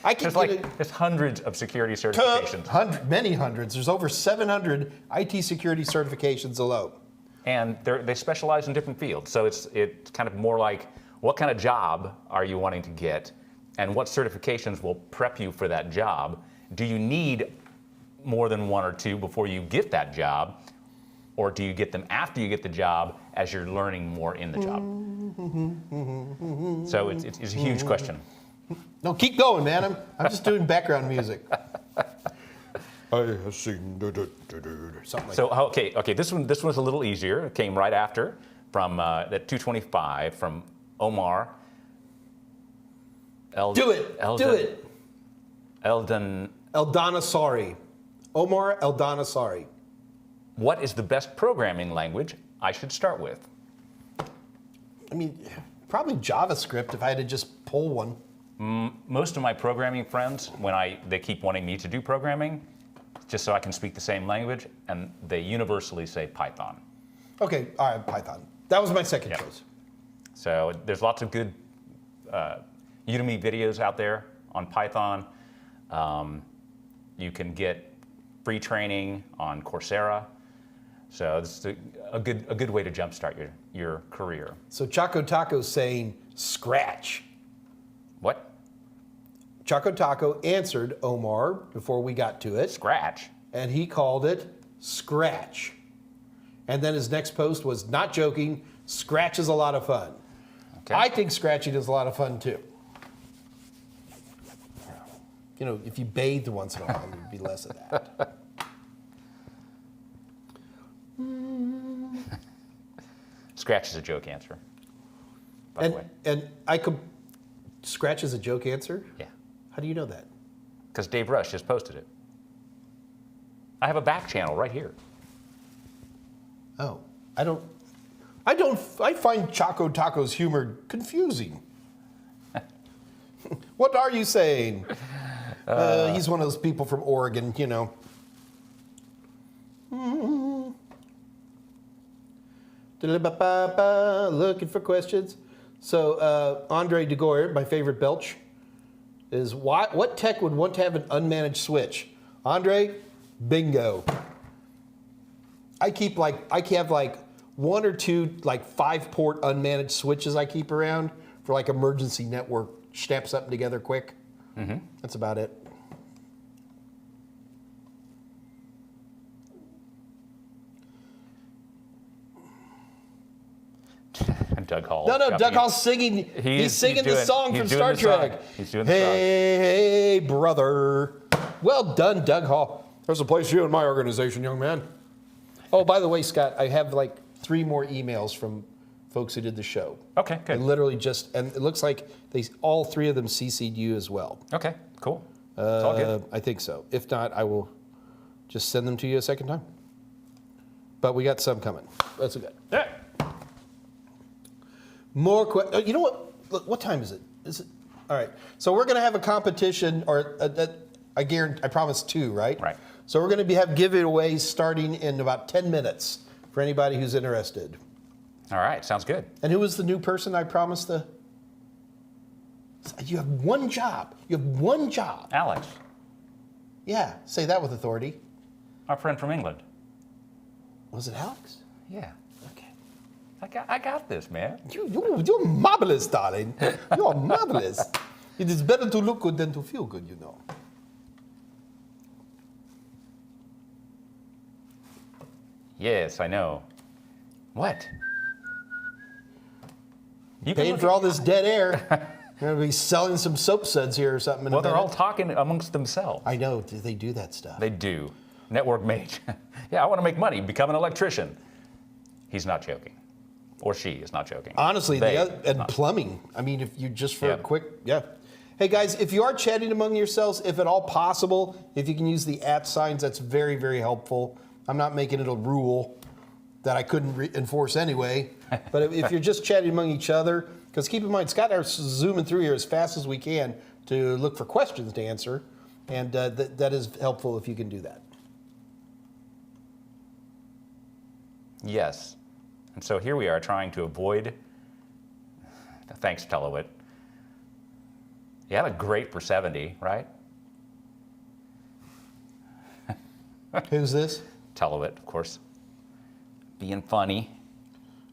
I can There's hundreds of security certifications. Many hundreds. There's over 700 IT security certifications alone. And they specialize in different fields. So it's kind of more like, what kind of job are you wanting to get? And what certifications will prep you for that job? Do you need more than one or two before you get that job? Or do you get them after you get the job as you're learning more in the job? So it's a huge question. No, keep going, man. I'm just doing background music. I have seen something like So okay, this one was a little easier. It came right after from that 225 from Omar. Do it. Eldonasari. Omar Eldonasari. What is the best programming language I should start with? I mean, probably JavaScript if I had to just pull one. Most of my programming friends, they keep wanting me to do programming, just so I can speak the same language, and they universally say Python. Okay, all right, Python. That was my second choice. So there's lots of good Udemy videos out there on Python. You can get free training on Coursera. So this is a good way to jumpstart your career. So Choco Taco's saying Scratch. What? Choco Taco answered Omar before we got to it. Scratch? And he called it Scratch. And then his next post was, not joking, Scratch is a lot of fun. Okay. I think scratching is a lot of fun too. You know, if you bathed once in a while, there'd be less of that. Scratch is a joke answer, by the way. And Scratch is a joke answer? Yeah. How do you know that? Because Dave Rush just posted it. I have a back channel right here. Oh, I find Choco Taco's humor confusing. What are you saying? He's one of those people from Oregon, you know. Looking for questions. So Andre DeGoyer, my favorite belch, is what tech would want to have an unmanaged switch? Andre, bingo. I have like one or two 5-port unmanaged switches I keep around for emergency network, snap something together quick. Mm-hmm. That's about it. Doug Hall. No, Doug Hall's singing. He's singing the song from Star Trek. He's doing the song. Hey, brother. Well done, Doug Hall. There's a place for you in my organization, young man. Oh, by the way, Scott, I have 3 more emails from folks who did the show. Okay, good. And literally and it looks like all 3 of them CC'd you as well. Okay, cool. It's all good. I think so. If not, I will just send them to you a second time. But we got some coming. That's good. Yeah. More questions. You know what? Look, what time is it? All right. So we're going to have a competition, or I guarantee, I promise 2, right? Right. So we're going to have giveaways starting in about 10 minutes for anybody who's interested. All right, sounds good. And who was the new person I promised the? You have one job. You have one job. Alex, Yeah. Say that with authority. our friend from England. Was it Alex? Yeah. Okay. I got this, man. You're marvelous, darling. You're marvelous. It is better to look good than to feel good, you know. Yes, I know. What? You Paying for all this dead air. We're going to be selling some soap suds here or something. In a Well, they're all minute. talking amongst themselves. I know. They do that stuff. They do. Network mage. Yeah, I want to make money, become an electrician. He's not joking. Or she is not joking. Honestly, They, and not. plumbing. I mean, if you just for Yeah. a quick, yeah. Hey guys, if you are chatting among yourselves, if at all possible, if you can use the @ signs, that's very, very helpful. I'm not making it a rule that I couldn't enforce anyway. But if you're just chatting among each other, because keep in mind, Scott and I are zooming through here as fast as we can to look for questions to answer, and that is helpful if you can do that. Yes. And so here we are trying to avoid, thanks, Telewit. You had a great for 70, right? Who's this? Telewit, of course. Being funny.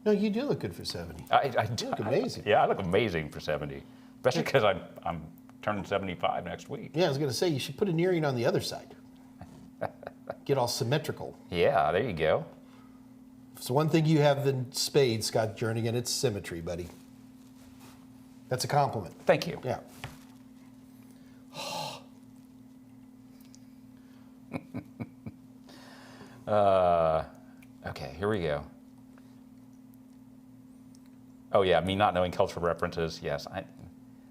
No, you do look good for 70. I do. You look amazing. Yeah, I look amazing for 70. Especially because I'm turning 75 next week. Yeah, I was going to say, you should put an earring on the other side. Get all symmetrical. Yeah, there you go. So one thing you have in spades, Scott Jernigan, it's symmetry, buddy. That's a compliment. Thank you. Yeah. Okay, here we go. Oh yeah, me not knowing cultural references. Yes,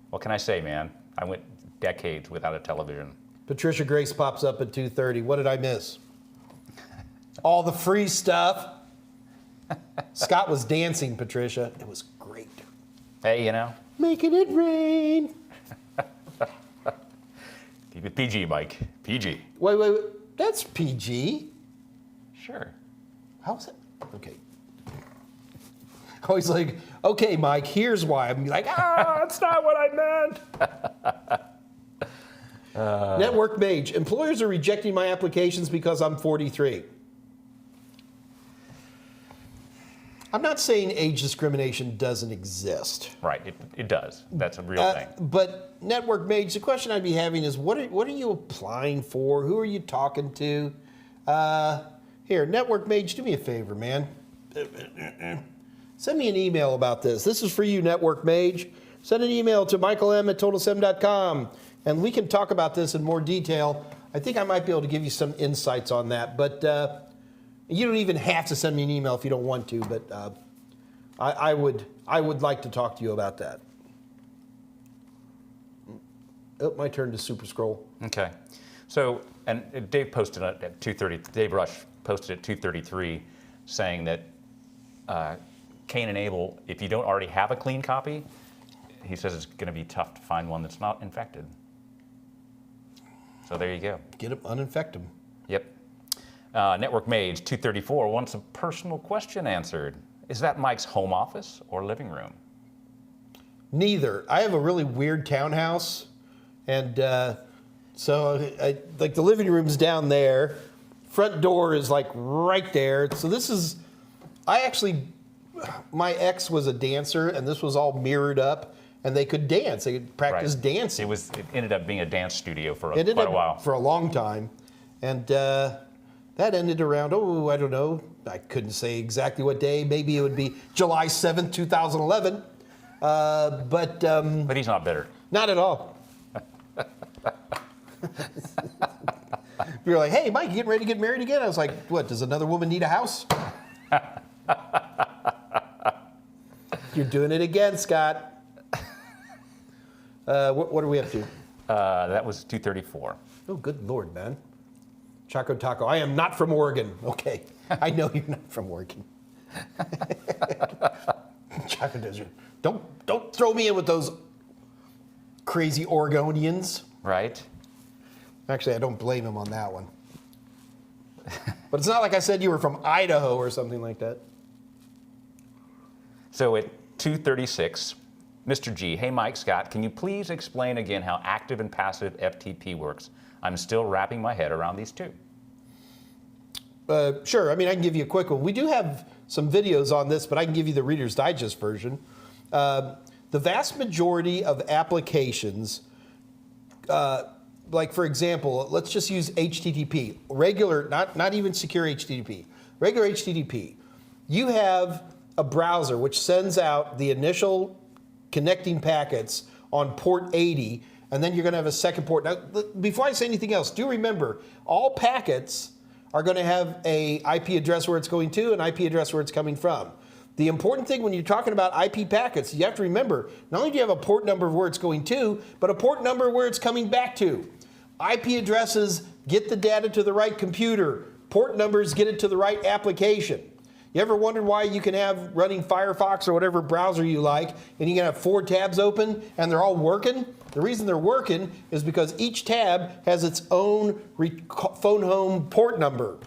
what can I say, man? I went decades without a television. Patricia Grace pops up at 2:30. What did I miss? All the free stuff. Scott was dancing, Patricia. It was great. Hey, you know, Making it rain. keep it PG, Mike. PG. Wait. That's PG. Sure. How's it? Okay. Always like, okay, Mike, here's why. I'm like, that's not what I meant. Network Mage. Employers are rejecting my applications because I'm 43. I'm not saying age discrimination doesn't exist. Right, it does. That's a real thing. But Network Mage, the question I'd be having is, what are you applying for? Who are you talking to? Here, Network Mage, do me a favor, man. Send me an email about this. This is for you, Network Mage. Send an email to michaelm@total7.com, and we can talk about this in more detail. I think I might be able to give you some insights on that, but you don't even have to send me an email if you don't want to, but I would like to talk to you about that. Oh, my turn to super scroll. Okay. So, and Dave posted at 2:30. Dave Rush posted at 2:33, saying that Cain and Abel, if you don't already have a clean copy, he says it's going to be tough to find one that's not infected. So there you go. Get them, uninfect them. Yep. Network Mage 234 wants a personal question answered. Is that Mike's home office or living room? Neither. I have a really weird townhouse, and so like the living room's down there. Front door is like right there. So this is, my ex was a dancer, and this was all mirrored up, and they could dance. They could practice dancing. It ended up being a dance studio for It ended quite a up while. for a long time, and that ended around, I don't know. I couldn't say exactly what day. Maybe it would be July 7th, 2011. But he's not bitter. Not at all. We were like, hey, Mike, you getting ready to get married again? I was like, what, does another woman need a house? You're doing it again, Scott. What are we up to? That was 234. Oh, good Lord, man. Choco Taco. I am not from Oregon. Okay. I know you're not from Oregon. Choco Desert. Don't throw me in with those crazy Oregonians. Right? Actually, I don't blame him on that one. But it's not like I said you were from Idaho or something like that. So at 2:36, Mr. G, hey Mike, Scott, can you please explain again how active and passive FTP works? I'm still wrapping my head around these two. Sure. I mean, I can give you a quick one. We do have some videos on this, but I can give you the Reader's Digest version. The vast majority of applications, like for example, let's just use HTTP, regular, not even secure HTTP, regular HTTP. You have a browser which sends out the initial connecting packets on port 80, and then you're going to have a second port. Now, before I say anything else, do remember, all packets are going to have a IP address where it's going to, an IP address where it's coming from. The important thing when you're talking about IP packets, you have to remember, not only do you have a port number where it's going to, but a port number where it's coming back to. IP addresses get the data to the right computer. Port numbers get it to the right application. You ever wondered why you can have running Firefox or whatever browser you like, and you can have 4 tabs open and they're all working? The reason they're working is because each tab has its own phone home port number,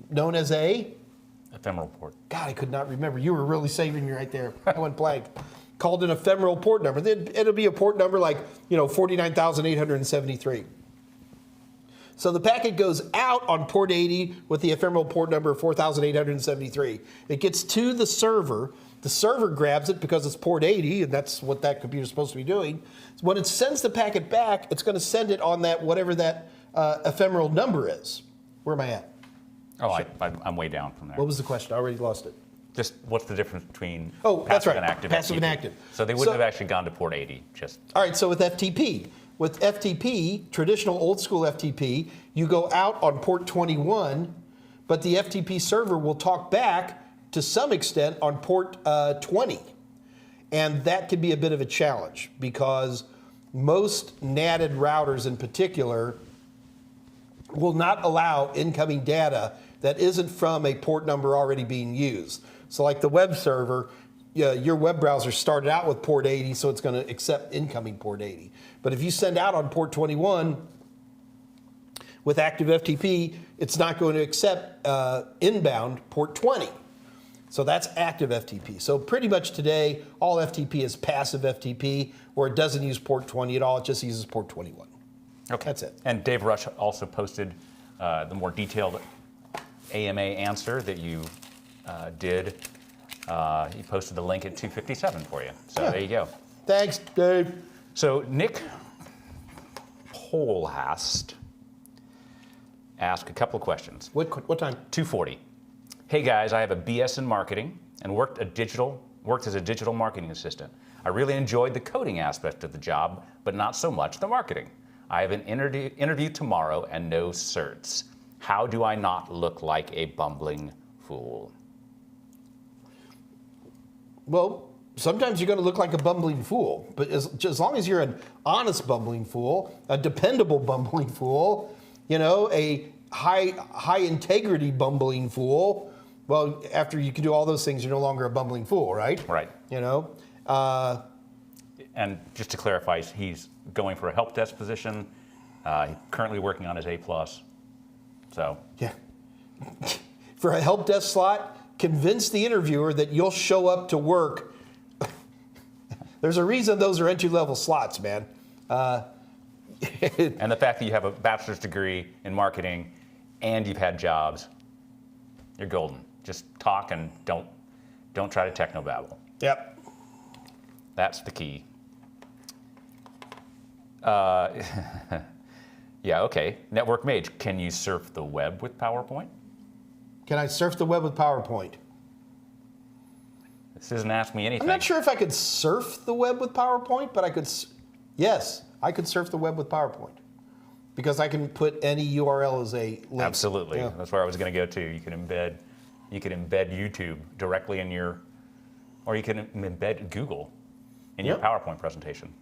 known as a Ephemeral port. God, I could not remember. You were really saving me right there. I went blank. Called an ephemeral port number. It'll be a port number like 49,873. So the packet goes out on port 80 with the ephemeral port number 4,873. It gets to the server. The server grabs it because it's port 80, and that's what that computer's supposed to be doing. So when it sends the packet back, it's going to send it on that whatever that ephemeral number is. Where am I at? Oh, I'm way down from there. What was the question? I already lost it. Just what's the difference between that's passive right. and active Passive FTP? and active. So they wouldn't have actually gone to port 80. Just all right. So with FTP, traditional old school FTP, you go out on port 21, but the FTP server will talk back to some extent on port 20. And that could be a bit of a challenge because most NATed routers in particular will not allow incoming data that isn't from a port number already being used. So like the web server, your web browser started out with port 80, so it's going to accept incoming port 80. But if you send out on port 21 with active FTP, it's not going to accept inbound port 20. So that's active FTP. So pretty much today, all FTP is passive FTP, where it doesn't use port 20 at all. It just uses port 21. okay. That's it. And Dave Rush also posted the more detailed AMA answer that you did. He posted the link at 2:57 for you. So Yeah. there you go. Thanks, Dave. So Nick Polhast asked a couple of questions. What time? 2:40. Hey guys, I have a BS in marketing and worked as a digital marketing assistant. I really enjoyed the coding aspect of the job, but not so much the marketing. I have an interview tomorrow and no certs. How do I not look like a bumbling fool? Well, sometimes you're going to look like a bumbling fool, but as long as you're an honest bumbling fool, a dependable bumbling fool, a high integrity bumbling fool, well, after you can do all those things, you're no longer a bumbling fool, right? Right. And just to clarify, he's going for a help desk position. He's currently working on his A+. So yeah. For a help desk slot, convince the interviewer that you'll show up to work. There's a reason those are entry-level slots, man. And the fact that you have a bachelor's degree in marketing and you've had jobs, you're golden. Just talk and don't try to technobabble. Yep. That's the key. Yeah, okay. Network Mage, can you surf the web with PowerPoint? Can I surf the web with PowerPoint? This doesn't ask me anything. I'm not sure if I could surf the web with PowerPoint, but I could. Yes, I could surf the web with PowerPoint because I can put any URL as a link. Absolutely. Yeah. That's where I was going to go to. You can embed YouTube directly in your, or you can embed Google in your PowerPoint presentation.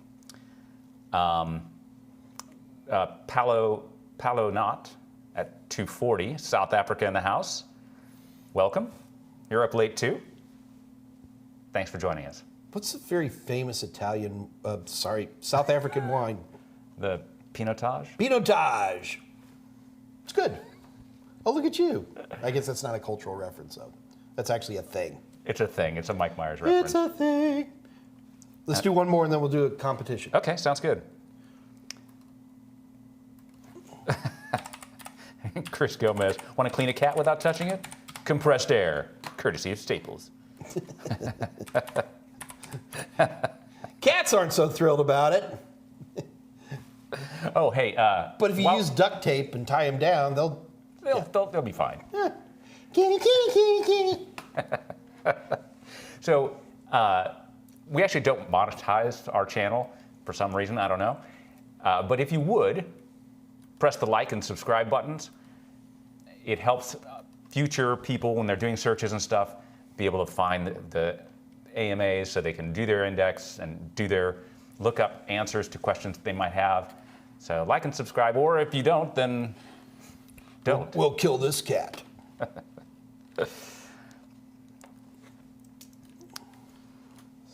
Palo Not at 2:40, South Africa in the house. Welcome. You're up late too. Thanks for joining us. What's the very famous South African wine? The Pinotage? Pinotage. It's good. Oh, look at you. I guess that's not a cultural reference, though. That's actually a thing. It's a thing. It's a Mike Meyers reference. It's a thing. Let's do one more, and then we'll do a competition. Okay, sounds good. Chris Gomez, want to clean a cat without touching it? Compressed air, courtesy of Staples. Cats aren't so thrilled about it. Oh, hey. But if you use duct tape and tie them down, they'll be fine. Yeah. Kitty, kitty, kitty, kitty. So we actually don't monetize our channel for some reason. I don't know. But if you would, press the like and subscribe buttons. It helps future people when they're doing searches and stuff be able to find the AMAs so they can do their index and do their lookup answers to questions they might have. So like and subscribe, or if you don't, then don't. We'll kill this cat. So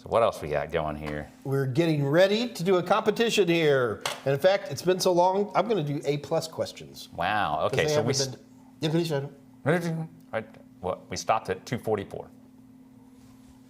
what else we got going here? We're getting ready to do a competition here. And in fact, it's been so long, I'm going to do A+ questions. Wow. Okay, so we... Yeah, please, Shadow. Well, we stopped at 244.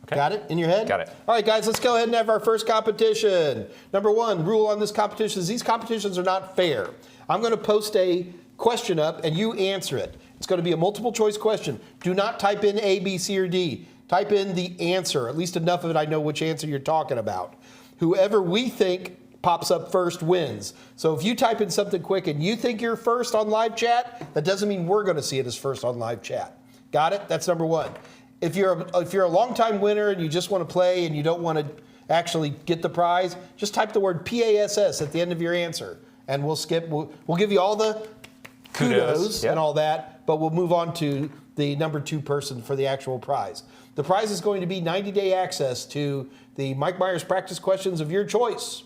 Okay. Got it in your head? Got it. All right, guys, let's go ahead and have our first competition. Number one, rule on this competition is these competitions are not fair. I'm going to post a question up, and you answer it. It's going to be a multiple choice question. Do not type in A, B, C, or D. Type in the answer, at least enough of it I know which answer you're talking about. Whoever we think pops up first wins. So if you type in something quick and you think you're first on live chat, that doesn't mean we're going to see it as first on live chat. Got it? That's number one. If you're a longtime winner and you just want to play and you don't want to actually get the prize, just type the word PASS at the end of your answer, and we'll skip. We'll give you all the kudos and all that, but we'll move on to the number 2 person for the actual prize. The prize is going to be 90-day access to the Mike Meyers practice questions of your choice.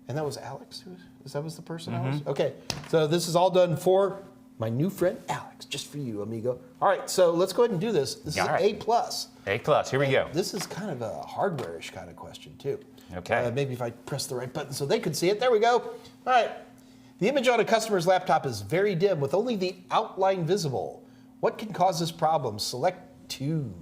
And that was Alex? That was the person, Alex? Okay, so this is all done for my new friend, Alex, just for you, amigo. All right, so let's go ahead and do this. This is A+. A+, here we go. This is kind of a hardware-ish kind of question, too. Okay. Maybe if I press the right button so they could see it. There we go. All right. The image on a customer's laptop is very dim with only the outline visible. What can cause this problem? Select 2.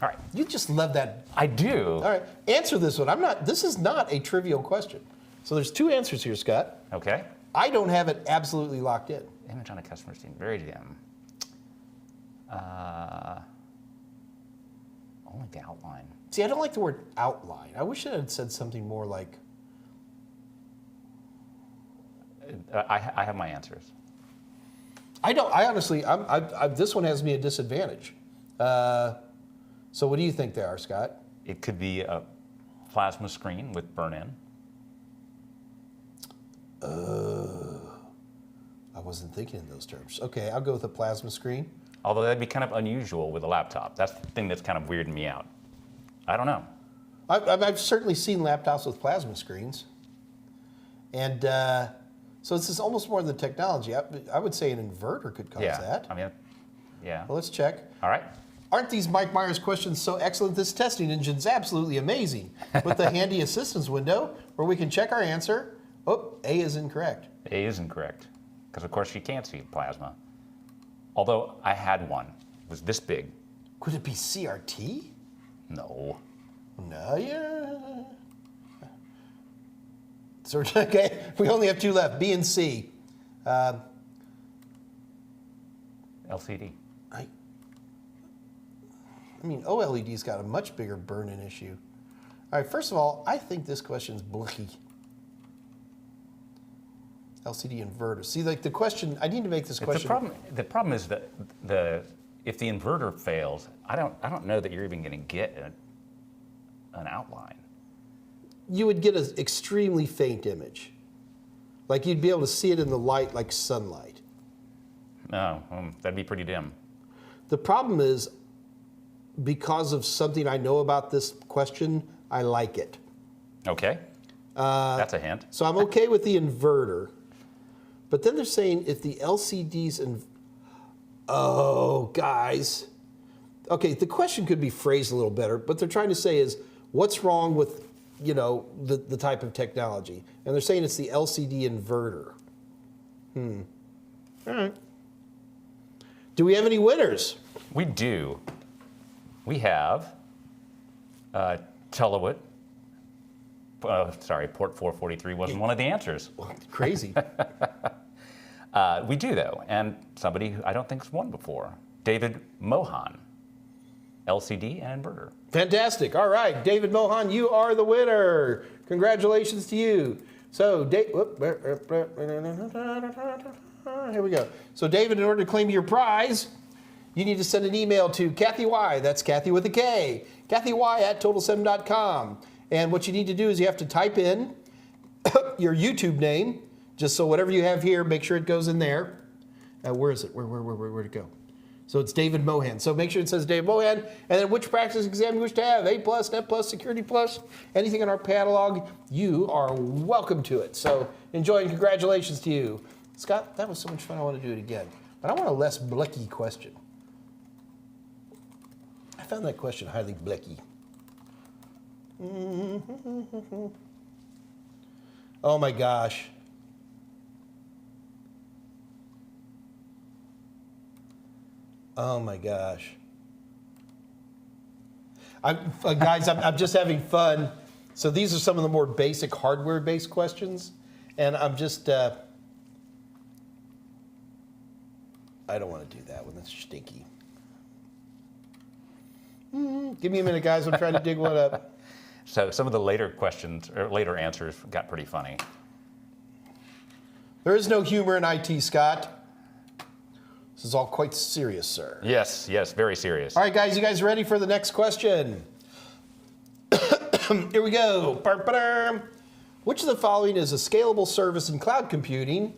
All right. You just love that. I do. All right. Answer this one. This is not a trivial question. So there's 2 answers here, Scott. Okay. I don't have it absolutely locked in. Image on a customer's team, very dim. Only the outline. See, I don't like the word outline. I wish it had said something more like... I have my answers. I don't. I honestly, this one has me at disadvantage. So what do you think they are, Scott? It could be a plasma screen with burn-in. I wasn't thinking in those terms. Okay, I'll go with a plasma screen. Although that'd be kind of unusual with a laptop. That's the thing that's kind of weirding me out. I don't know. I've certainly seen laptops with plasma screens. And so this is almost more than technology. I would say an inverter could cause that. I mean, yeah. Well, let's check. All right. Aren't these Mike Meyers questions so excellent? This testing engine's absolutely amazing. With the handy assistance window where we can check our answer. Oh, A is incorrect. A is incorrect. Because, of course, you can't see plasma. Although I had one. It was this big. Could it be CRT? No. No, yeah. So, okay, we only have 2 left, B and C. LCD. I mean, OLED's got a much bigger burn-in issue. All right, first of all, I think this question's blicky. LCD inverter. See, like the question, I need to make this question. The problem is that if the inverter fails, I don't know that you're even going to get an outline. You would get an extremely faint image. Like you'd be able to see it in the light like sunlight. No, that'd be pretty dim. The problem is, because of something I know about this question, I like it. Okay. That's a hint. So I'm okay with the inverter. But then they're saying if the LCDs and Oh, guys. Okay, the question could be phrased a little better, but they're trying to say is, what's wrong with, the type of technology? And they're saying it's the LCD inverter. All right. Do we have any winners? We do. We have Telewitt. Sorry, port 443 wasn't one of the answers. Crazy. We do, though, and somebody who I don't think's won before. David Mohan, LCD and inverter. Fantastic. All right, David Mohan, you are the winner. Congratulations to you. So, here we go. So, David, in order to claim your prize, you need to send an email to Kathy Y. That's Kathy with a K. Kathy Y at total7.com. And what you need to do is you have to type in your YouTube name, just so whatever you have here, make sure it goes in there. Where is it? Where'd it go? So it's David Mohan. So make sure it says David Mohan, and then which practice exam you wish to have, A+, Net+, Security+, anything in our catalog, you are welcome to it. So enjoy and congratulations to you. Scott, that was so much fun, I want to do it again. But I want a less blicky question. I found that question highly blicky. Oh my gosh. Oh my gosh. Guys, I'm just having fun. So these are some of the more basic hardware-based questions. And I'm just, I don't want to do that one. That's stinky. Give me a minute, guys. I'm trying to dig one up. So some of the later questions, or later answers, got pretty funny. There is no humor in IT, Scott. This is all quite serious, sir. Yes, very serious. All right, guys, you guys ready for the next question? Here we go. Which of the following is a scalable service in cloud computing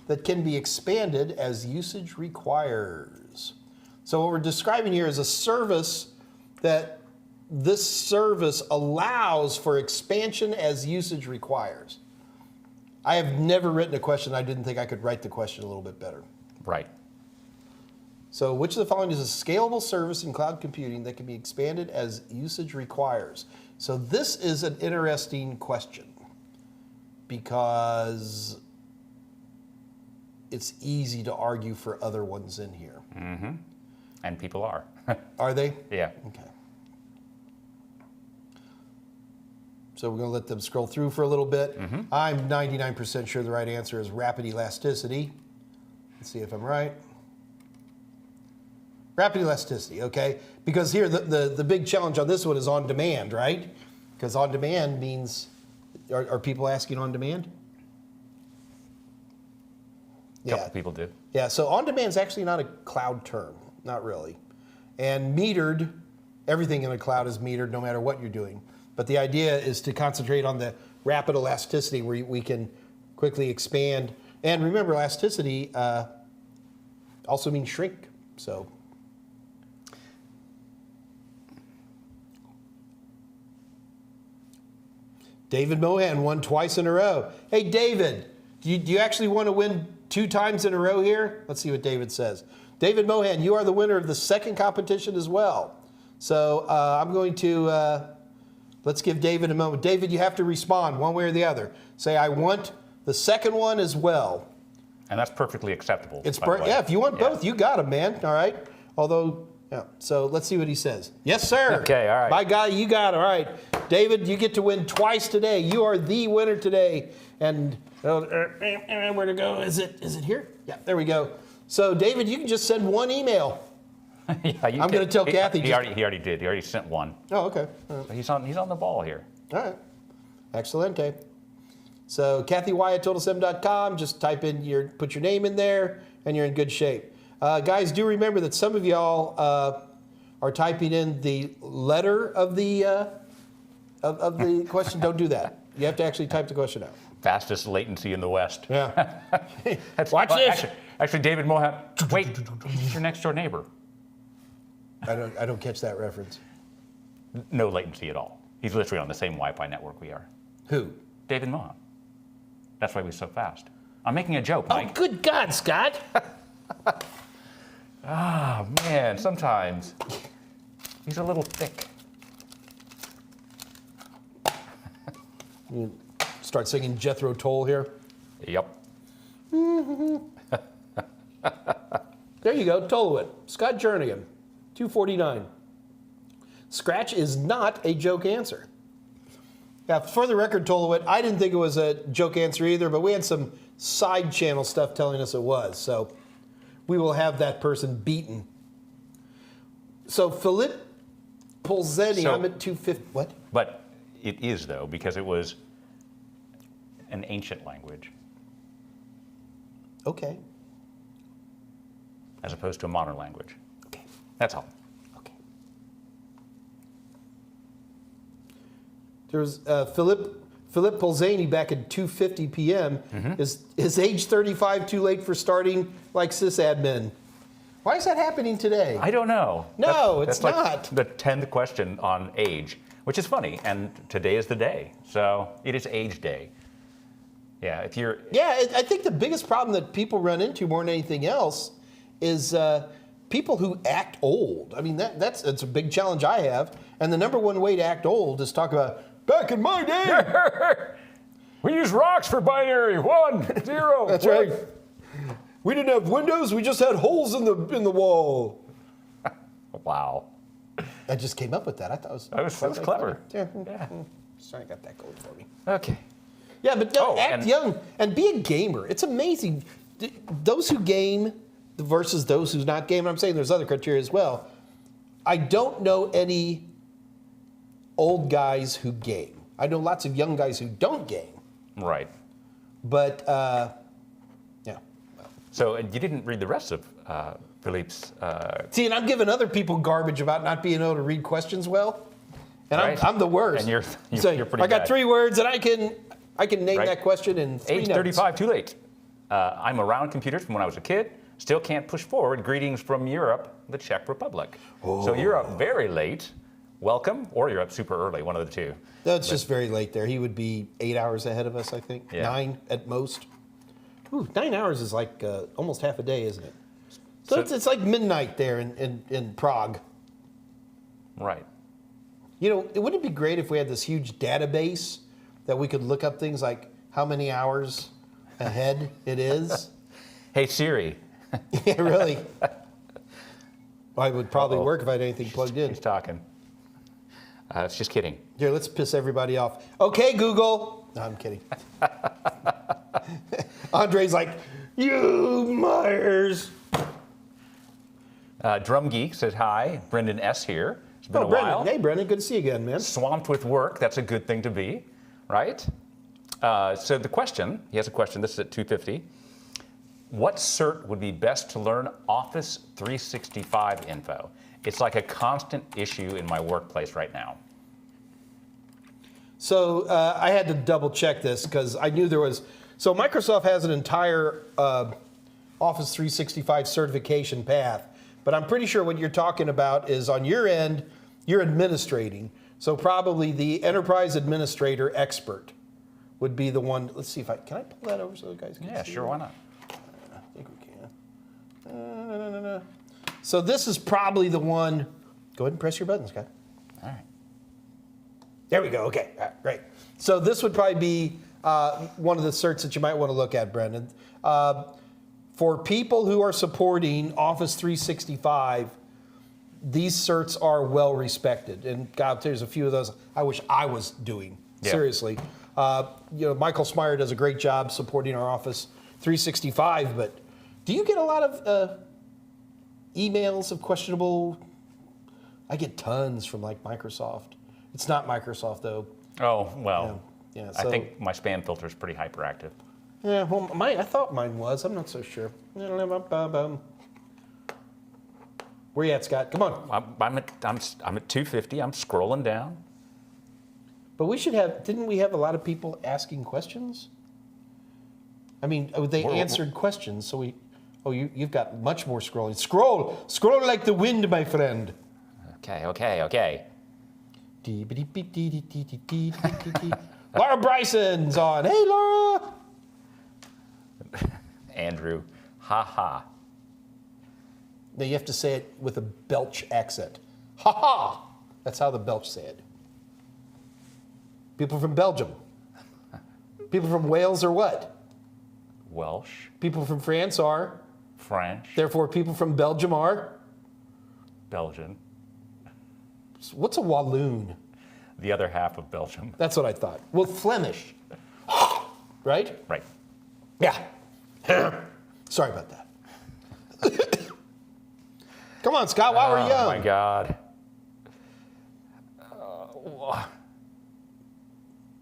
that can be expanded as usage requires? So what we're describing here is a service that this service allows for expansion as usage requires. I have never written a question. I didn't think I could write the question a little bit better. Right. So which of the following is a scalable service in cloud computing that can be expanded as usage requires? So this is an interesting question because it's easy to argue for other ones in here. Mm-hmm. And people are. Are they? Yeah. Okay. So we're going to let them scroll through for a little bit. Mm-hmm. I'm 99% sure the right answer is rapid elasticity. Let's see if I'm right. Rapid elasticity, okay? Because here, the big challenge on this one is on demand, right? Because on demand means, are people asking on demand? A couple people do. Yeah, so on demand is actually not a cloud term, not really. And metered, everything in the cloud is metered no matter what you're doing. But the idea is to concentrate on the rapid elasticity where we can quickly expand. And remember, elasticity also means shrink, so. David Mohan won twice in a row. Hey, David, do you actually want to win 2 times in a row here? Let's see what David says. David Mohan, you are the winner of the second competition as well. So I'm going to, let's give David a moment. David, you have to respond one way or the other. Say, I want the second one as well. And that's perfectly acceptable. Yeah, if you want both, you got them, man. All right. Although, yeah. So let's see what he says. Yes, sir. Okay, all right. My guy, you got it. All right. David, you get to win twice today. You are the winner today. And where to go? Is it here? Yeah, there we go. So, David, you can just send one email. Yeah, I'm going to tell Kathy. He already did. He already sent one. Oh, okay. So he's on the ball here. All right. Excelente. So, Kathy Y at total7.com. Just type in put your name in there, and you're in good shape. Guys, do remember that some of y'all are typing in the letter of the question. Don't do that. You have to actually type the question out. Fastest latency in the West. Yeah. Watch this. Actually, David Mohan. Wait, he's your next door neighbor. I don't catch that reference. No latency at all. He's literally on the same Wi-Fi network we are. Who? David Mohan. That's why he's so fast. I'm making a joke, Mike. Oh, good God, Scott. Ah, man, sometimes. He's a little thick. You start singing Jethro Tull here. Yep. There you go, Tolowit. Scott Jernigan, 249. Scratch is not a joke answer. Now, for the record, Tolowit, I didn't think it was a joke answer either, but we had some side channel stuff telling us it was. So we will have that person beaten. So Philippe Polzeni, I'm at 250. What? But it is, though, because it was an ancient language. Okay. As opposed to a modern language. Okay. That's all. Okay. There's Philippe Polzani back at 2:50 p.m. Is age 35 too late for starting like sysadmin? Why is that happening today? I don't know. No, it's that's not. Like the 10th question on age, which is funny, and today is the day. So it is age day. Yeah, if you're... Yeah, I think the biggest problem that people run into more than anything else is people who act old. I mean, that's a big challenge I have. And the number one way to act old is talk about, back in my day. We use rocks for binary. 1, 0. That's right. We didn't have windows. We just had holes in the wall. Wow. I just came up with that. I thought it was That was clever. Yeah. Yeah. Sorry, I got that going for me. Okay. Yeah, but act young and be a gamer. It's amazing. Those who game versus those who's not game. I'm saying there's other criteria as well. I don't know any old guys who game. I know lots of young guys who don't game. Right. But, yeah. So you didn't read the rest of Philippe's... See, and I'm giving other people garbage about not being able to read questions well. And right. I'm the worst. And you're pretty I got bad. 3 words, and I can name that question in 3 Age notes. 35, too late. I'm around computers from when I was a kid. Still can't push forward. Greetings from Europe, the Czech Republic. Oh. So you're up very late. Welcome. Or you're up super early, one of the two. That's just very late there. He would be 8 hours ahead of us, I think. Yeah. 9 at most. Ooh, 9 hours is like almost half a day, isn't it? So it's like midnight there in Prague. Right. You know, wouldn't it be great if we had this huge database that we could look up things like how many hours ahead it is? Hey, Siri. Yeah, really. Well, it would probably work if I had anything plugged in. He's talking. It's just kidding. Here, let's piss everybody off. Okay, Google. No, I'm kidding. Andre's like, you Meyers. Drum Geek says hi. Brendan S. here. It's been a Brendan. while. Hey, Brendan. Good to see you again, man. Swamped with work. That's a good thing to be, right? So the question, he has a question. This is at 2:50. What cert would be best to learn Office 365 info? It's like a constant issue in my workplace right now. So I had to double check this because I knew there was. So Microsoft has an entire Office 365 certification path, but I'm pretty sure what you're talking about is on your end, you're administrating. So probably the enterprise administrator expert would be the one. Let's see if can I pull that over so the guys can see? Yeah, sure, why not? I think we can. So this is probably the one. Go ahead and press your button, Scott. All right. There we go. Okay, all right, great. So this would probably be one of the certs that you might want to look at, Brendan. For people who are supporting Office 365, these certs are well respected. And God, there's a few of those I wish I was doing. Yeah. Seriously. Michael Smyer does a great job supporting our Office 365, but do you get a lot of emails of questionable? I get tons from like Microsoft. It's not Microsoft though. Oh, well, Yeah, I think my spam filter is pretty hyperactive. Yeah, well, I thought mine was. I'm not so sure. Where you at, Scott? Come on. I'm at 250. I'm scrolling down. But we should have. Didn't we have a lot of people asking questions? I mean, they answered questions. So we. Oh, you've got much more scrolling. Scroll like the wind, my friend. Okay. Laura Bryson's on. Hey, Laura. Andrew, ha. No, you have to say it with a Belch accent. Ha ha! That's how the Belch say it. People from Belgium. People from Wales are what? Welsh. People from France are? French. Therefore, people from Belgium are? Belgian. What's a Walloon? The other half of Belgium. That's what I thought. Well, Flemish. Right? Right. Yeah. Sorry about that. Come on, Scott, while we're young. Oh, my God.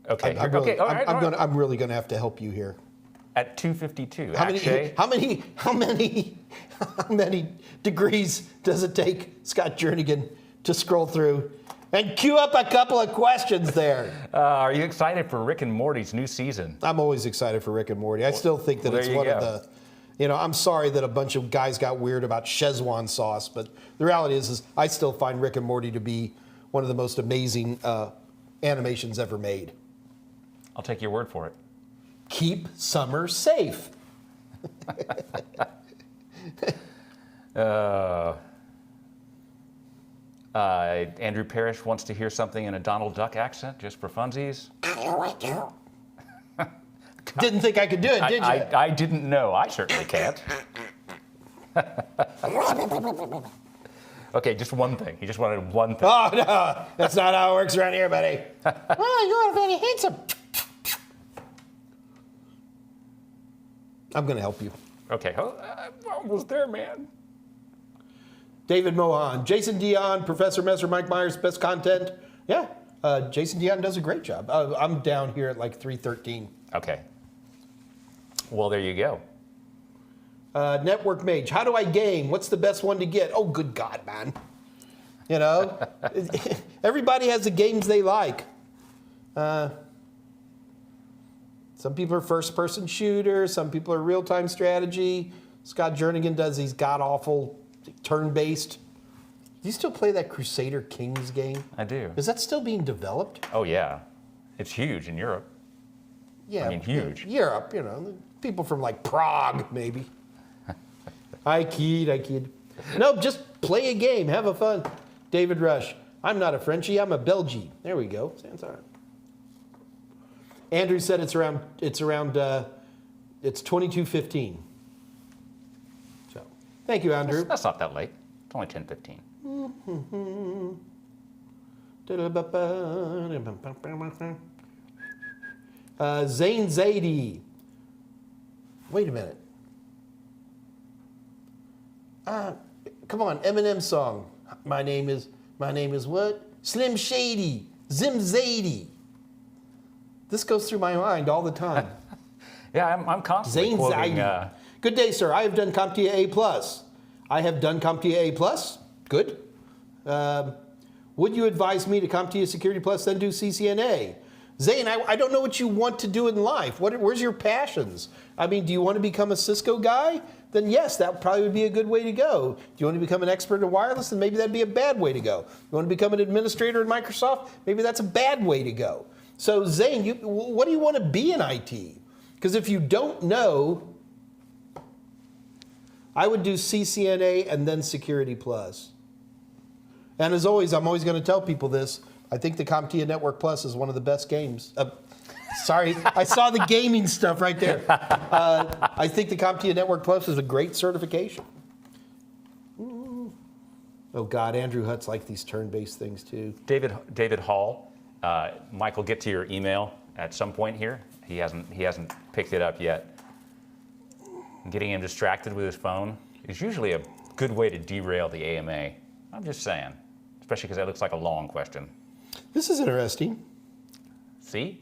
Okay. I'm really going to have to help you here. At 2:52. How many degrees does it take Scott Jernigan to scroll through and queue up a couple of questions there? Are you excited for Rick and Morty's new season? I'm always excited for Rick and Morty. I still think that it's one of the, I'm sorry that a bunch of guys got weird about Szechuan sauce, but the reality is I still find Rick and Morty to be one of the most amazing animations ever made. I'll take your word for it. Keep summer safe. Andrew Parrish wants to hear something in a Donald Duck accent, just for funsies. Didn't think I could do it, did you? I didn't know. I certainly can't. Okay, just one thing. He just wanted one thing. Oh, no. That's not how it works around here, buddy. Oh, you are very handsome. I'm going to help you. Okay, I'm almost there, man. David Mohan, Jason Dion, Professor Messer, Mike Meyers, best content. Yeah, Jason Dion does a great job. I'm down here at like 313. Okay. Well, there you go. Network Mage, how do I game? What's the best one to get? Oh, good God, man. Everybody has the games they like. Some people are first-person shooters. Some people are real-time strategy. Scott Jernigan does these god-awful turn-based. Do you still play that Crusader Kings game? I do. Is that still being developed? Oh, yeah. It's huge in Europe. Yeah. I mean, huge. Europe, people from like Prague, maybe. I kid. No, just play a game. Have a fun. David Rush, I'm not a Frenchie. I'm a Belgie. There we go. Sounds all right. Andrew said it's 22:15. So, thank you, Andrew. That's not that late. It's only 10:15. Zane Zaidi. Wait a minute. Come on, Eminem song. My name is what? Slim Shady. Zim Zaidi. This goes through my mind all the time. Yeah, I'm constantly Zane quoting. Zaidi. Good day, sir. I have done CompTIA A+. I have done CompTIA A+. Good. Would you advise me to CompTIA Security Plus, then do CCNA? Zane, I don't know what you want to do in life. Where's your passions? I mean, do you want to become a Cisco guy? Then yes, that probably would be a good way to go. Do you want to become an expert in wireless? Then maybe that'd be a bad way to go. You want to become an administrator in Microsoft? Maybe that's a bad way to go. So Zane, what do you want to be in IT? Because if you don't know, I would do CCNA and then Security Plus. And as always, I'm always going to tell people this. I think the CompTIA Network Plus is one of the best games. Sorry, I saw the gaming stuff right there. I think the CompTIA Network Plus is a great certification. Oh God, Andrew Hutt's like these turn-based things too. David Hall, Mike will get to your email at some point here. He hasn't picked it up yet. Getting him distracted with his phone is usually a good way to derail the AMA. I'm just saying, especially because that looks like a long question. This is interesting. See?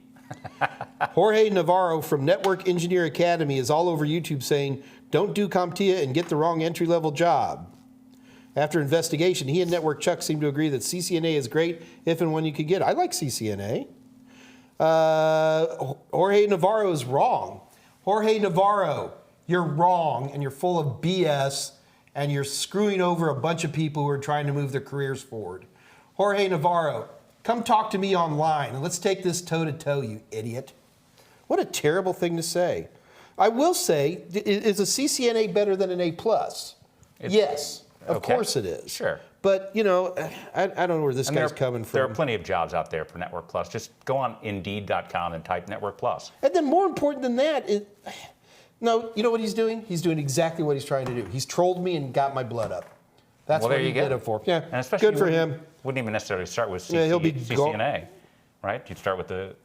Jorge Navarro from Network Engineer Academy is all over YouTube saying, don't do CompTIA and get the wrong entry-level job. After investigation, he and Network Chuck seem to agree that CCNA is great if and when you could get it. I like CCNA. Jorge Navarro is wrong. Jorge Navarro, you're wrong and you're full of BS and you're screwing over a bunch of people who are trying to move their careers forward. Jorge Navarro, come talk to me online and let's take this toe-to-toe, you idiot. What a terrible thing to say. I will say, is a CCNA better than an A+? Yes. Of Okay. course it is. Sure. But, you know, I don't know where this And guy's coming there are from. plenty of jobs out there for Network Plus. Just go on Indeed.com and type Network Plus. And then more important than that, no, you know what he's doing? He's doing exactly what he's trying to do. He's trolled me and got my blood up. That's Well, what there he you go. did it for. Yeah, And especially good for him. Wouldn't even necessarily start with Yeah, he'll be CCNA, right? You'd start with the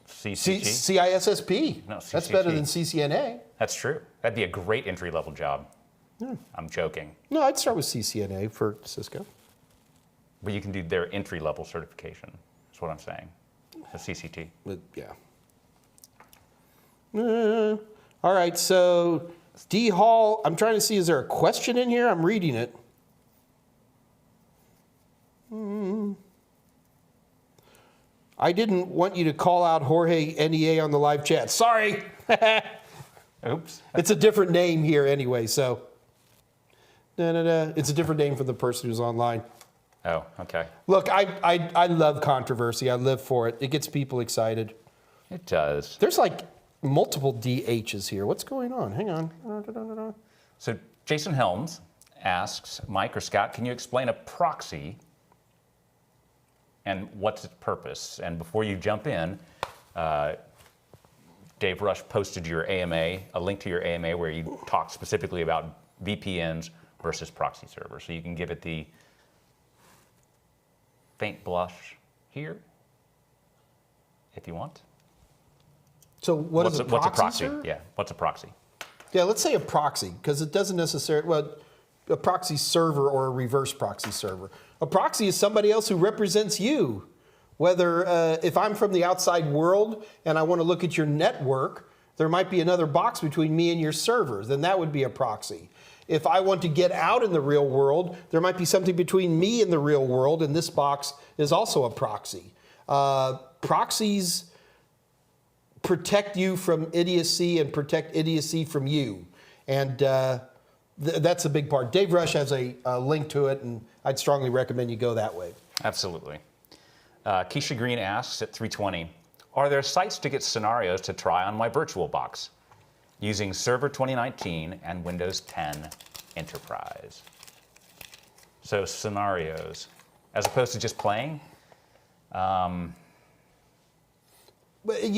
CCG. CISSP. No, That's CCG. better than CCNA. That's true. That'd be a great entry-level job. I'm joking. No, I'd start with CCNA for Cisco. But you can do their entry-level certification, is what I'm saying. The CCT. But, yeah. All right, so D. Hall, I'm trying to see, is there a question in here? I'm reading it. I didn't want you to call out Jorge NEA on the live chat. Sorry. Oops. It's a different name here anyway, so. It's a different name for the person who's online. Oh, okay. Look, I love controversy. I live for it. It gets people excited. It does. There's like multiple DHs here. What's going on? Hang on. So Jason Helms asks, Mike or Scott, can you explain a proxy and what's its purpose? And before you jump in, Dave Rush posted your AMA, a link to your AMA where you talk specifically about VPNs versus proxy servers. So you can give it the faint blush here if you want. So what's a proxy? Server? Yeah, what's a proxy? Yeah, let's say a proxy, because it doesn't necessarily, well, a proxy server or a reverse proxy server. A proxy is somebody else who represents you. Whether, if I'm from the outside world and I want to look at your network, there might be another box between me and your servers, then that would be a proxy. If I want to get out in the real world, there might be something between me and the real world, and this box is also a proxy. Proxies protect you from idiocy and protect idiocy from you. And that's a big part. Dave Rush has a link to it, and I'd strongly recommend you go that way. Absolutely. Keisha Green asks at 3:20, are there sites to get scenarios to try on my VirtualBox using Server 2019 and Windows 10 Enterprise? So scenarios, as opposed to just playing? You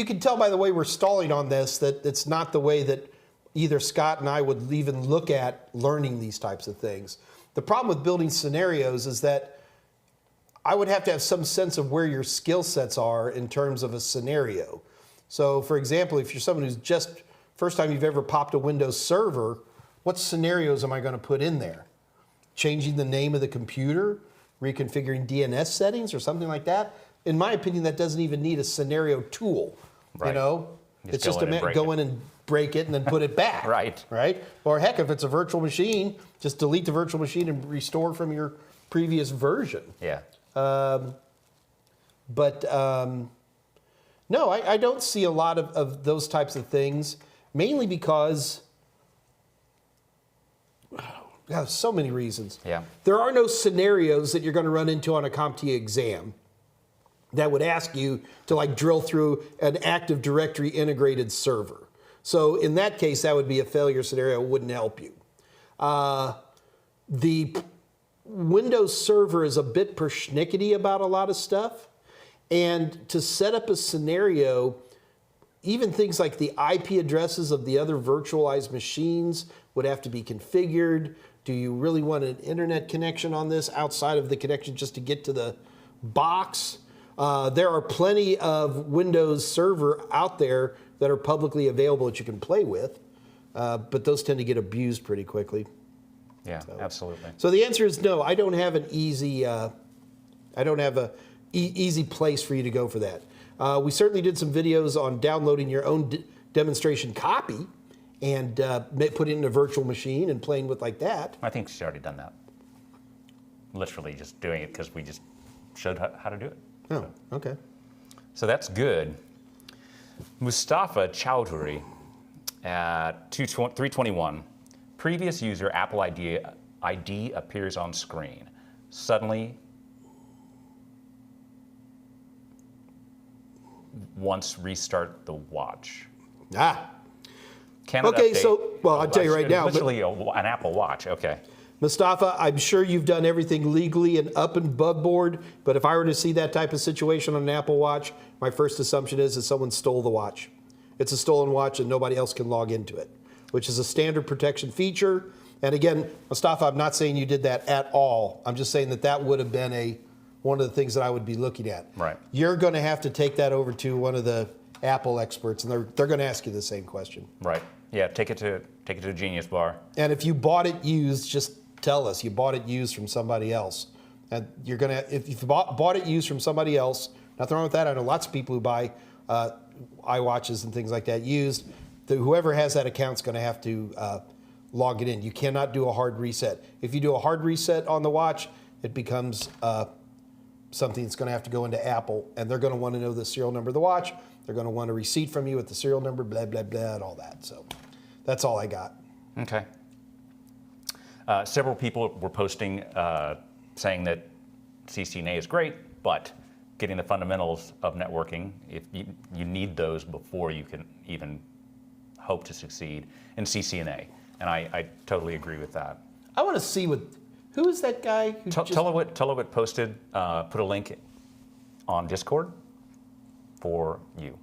can tell by the way we're stalling on this that it's not the way that either Scott and I would even look at learning these types of things. The problem with building scenarios is that I would have to have some sense of where your skill sets are in terms of a scenario. So for example, if you're someone who's just, first time you've ever popped a Windows server, what scenarios am I going to put in there? Changing the name of the computer, reconfiguring DNS settings or something like that? In my opinion, that doesn't even need a scenario tool. Right. You know, it's just go in and break it and then put it back. Right. Right. Or heck, if it's a virtual machine, just delete the virtual machine and restore from your previous version. Yeah. No, I don't see a lot of those types of things, mainly because, so many reasons. Yeah. There are no scenarios that you're going to run into on a CompTIA exam that would ask you to like drill through an Active Directory integrated server. So in that case, that would be a failure scenario. It wouldn't help you. The Windows Server is a bit persnickety about a lot of stuff. And to set up a scenario, even things like the IP addresses of the other virtualized machines would have to be configured. Do you really want an internet connection on this outside of the connection just to get to the box? There are plenty of Windows Server out there that are publicly available that you can play with, but those tend to get abused pretty quickly. Yeah, absolutely. So the answer is no. I don't have an easy. I don't have a easy place for you to go for that. We certainly did some videos on downloading your own demonstration copy and put it in a virtual machine and playing with like that. I think she's already done that. Literally just doing it because we just showed how to do it. Oh, okay. So that's good. Mustafa Chowdhury at 3:21. Previous user Apple ID appears on screen. Suddenly, once restart the watch. Ah. Can it Okay, update so, well, I'll tell you right now. Literally an Apple Watch, okay. Mustafa, I'm sure you've done everything legally and up and above board, but if I were to see that type of situation on an Apple Watch, my first assumption is that someone stole the watch. It's a stolen watch and nobody else can log into it, which is a standard protection feature. And again, Mustafa, I'm not saying you did that at all. I'm just saying that that would have been one of the things that I would be looking at. Right. You're going to have to take that over to one of the Apple experts, and they're going to ask you the same question. Right. Yeah. Take it to a Genius Bar. And if you bought it used, just tell us you bought it used from somebody else. And you're going to, if you bought it used from somebody else, nothing wrong with that. I know lots of people who buy iWatches and things like that used. Whoever has that account is going to have to log it in. You cannot do a hard reset. If you do a hard reset on the watch, it becomes something that's going to have to go into Apple, and they're going to want to know the serial number of the watch. They're going to want a receipt from you with the serial number, blah, blah, blah, and all that. So that's all I got. Okay. Several people were posting saying that CCNA is great, but getting the fundamentals of networking, if you need those before you can even hope to succeed in CCNA. And I totally agree with that. I want to see who is that guy? Tulowit posted, put a link on Discord for you.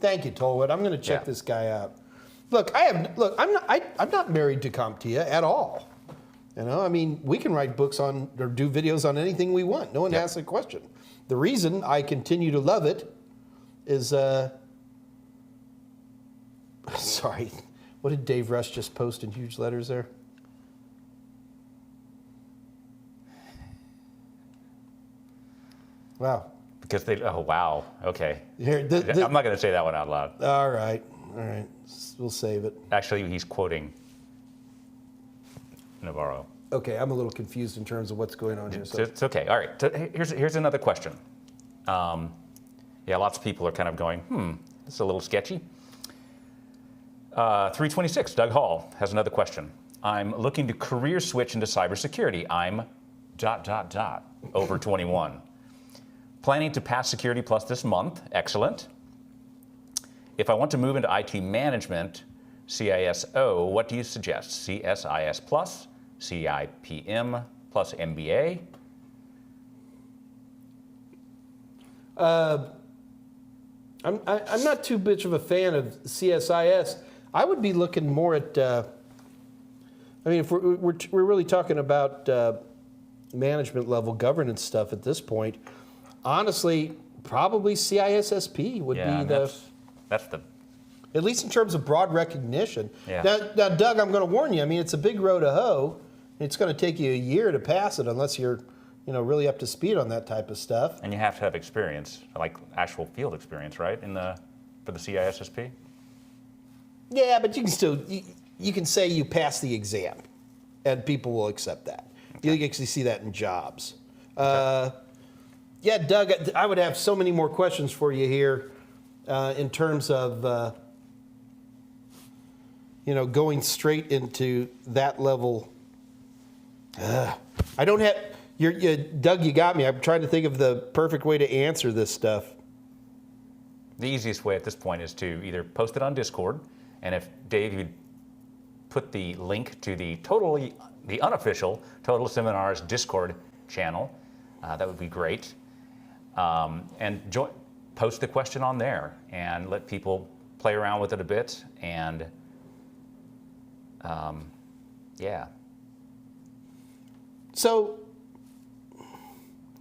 Thank you, Tulowit. I'm going to check this guy out. Look, I'm not married to CompTIA at all. You know, I mean, we can write books on or do videos on anything we want. No one asks a question. The reason I continue to love it is, sorry, what did Dave Rush just post in huge letters there? Wow. Because oh wow, okay. Here, I'm not going to say that one out loud. All right, we'll save it. Actually, he's quoting Navarro. Okay, I'm a little confused in terms of what's going on here. So. It's okay. All right. So here's another question. Lots of people are kind of going, this is a little sketchy. 326, Doug Hall has another question. I'm looking to career switch into cybersecurity. I'm ... over 21. Planning to pass Security Plus this month. Excellent. If I want to move into IT management, CISO, what do you suggest? CSIS Plus, CIPM plus MBA? I'm not too much of a fan of CSIS. I would be looking more at. I mean, if we're really talking about management level governance stuff at this point, honestly, probably CISSP would be that's the. At least in terms of broad recognition. Yeah. Now, Doug, I'm going to warn you. I mean, it's a big road to hoe. It's going to take you a year to pass it unless you're, really up to speed on that type of stuff. And you have to have experience, like actual field experience, right? For the CISSP. Yeah, but you can still you can say you passed the exam, and people will accept that. Okay. You actually see that in jobs. Okay. Doug, I would have so many more questions for you here in terms of going straight into that level. I don't have. Doug, you got me. I'm trying to think of the perfect way to answer this stuff. The easiest way at this point is to either post it on Discord, and if Dave, you'd put the link to the unofficial Total Seminars Discord channel, that would be great. And post the question on there and let people play around with it a bit. And So.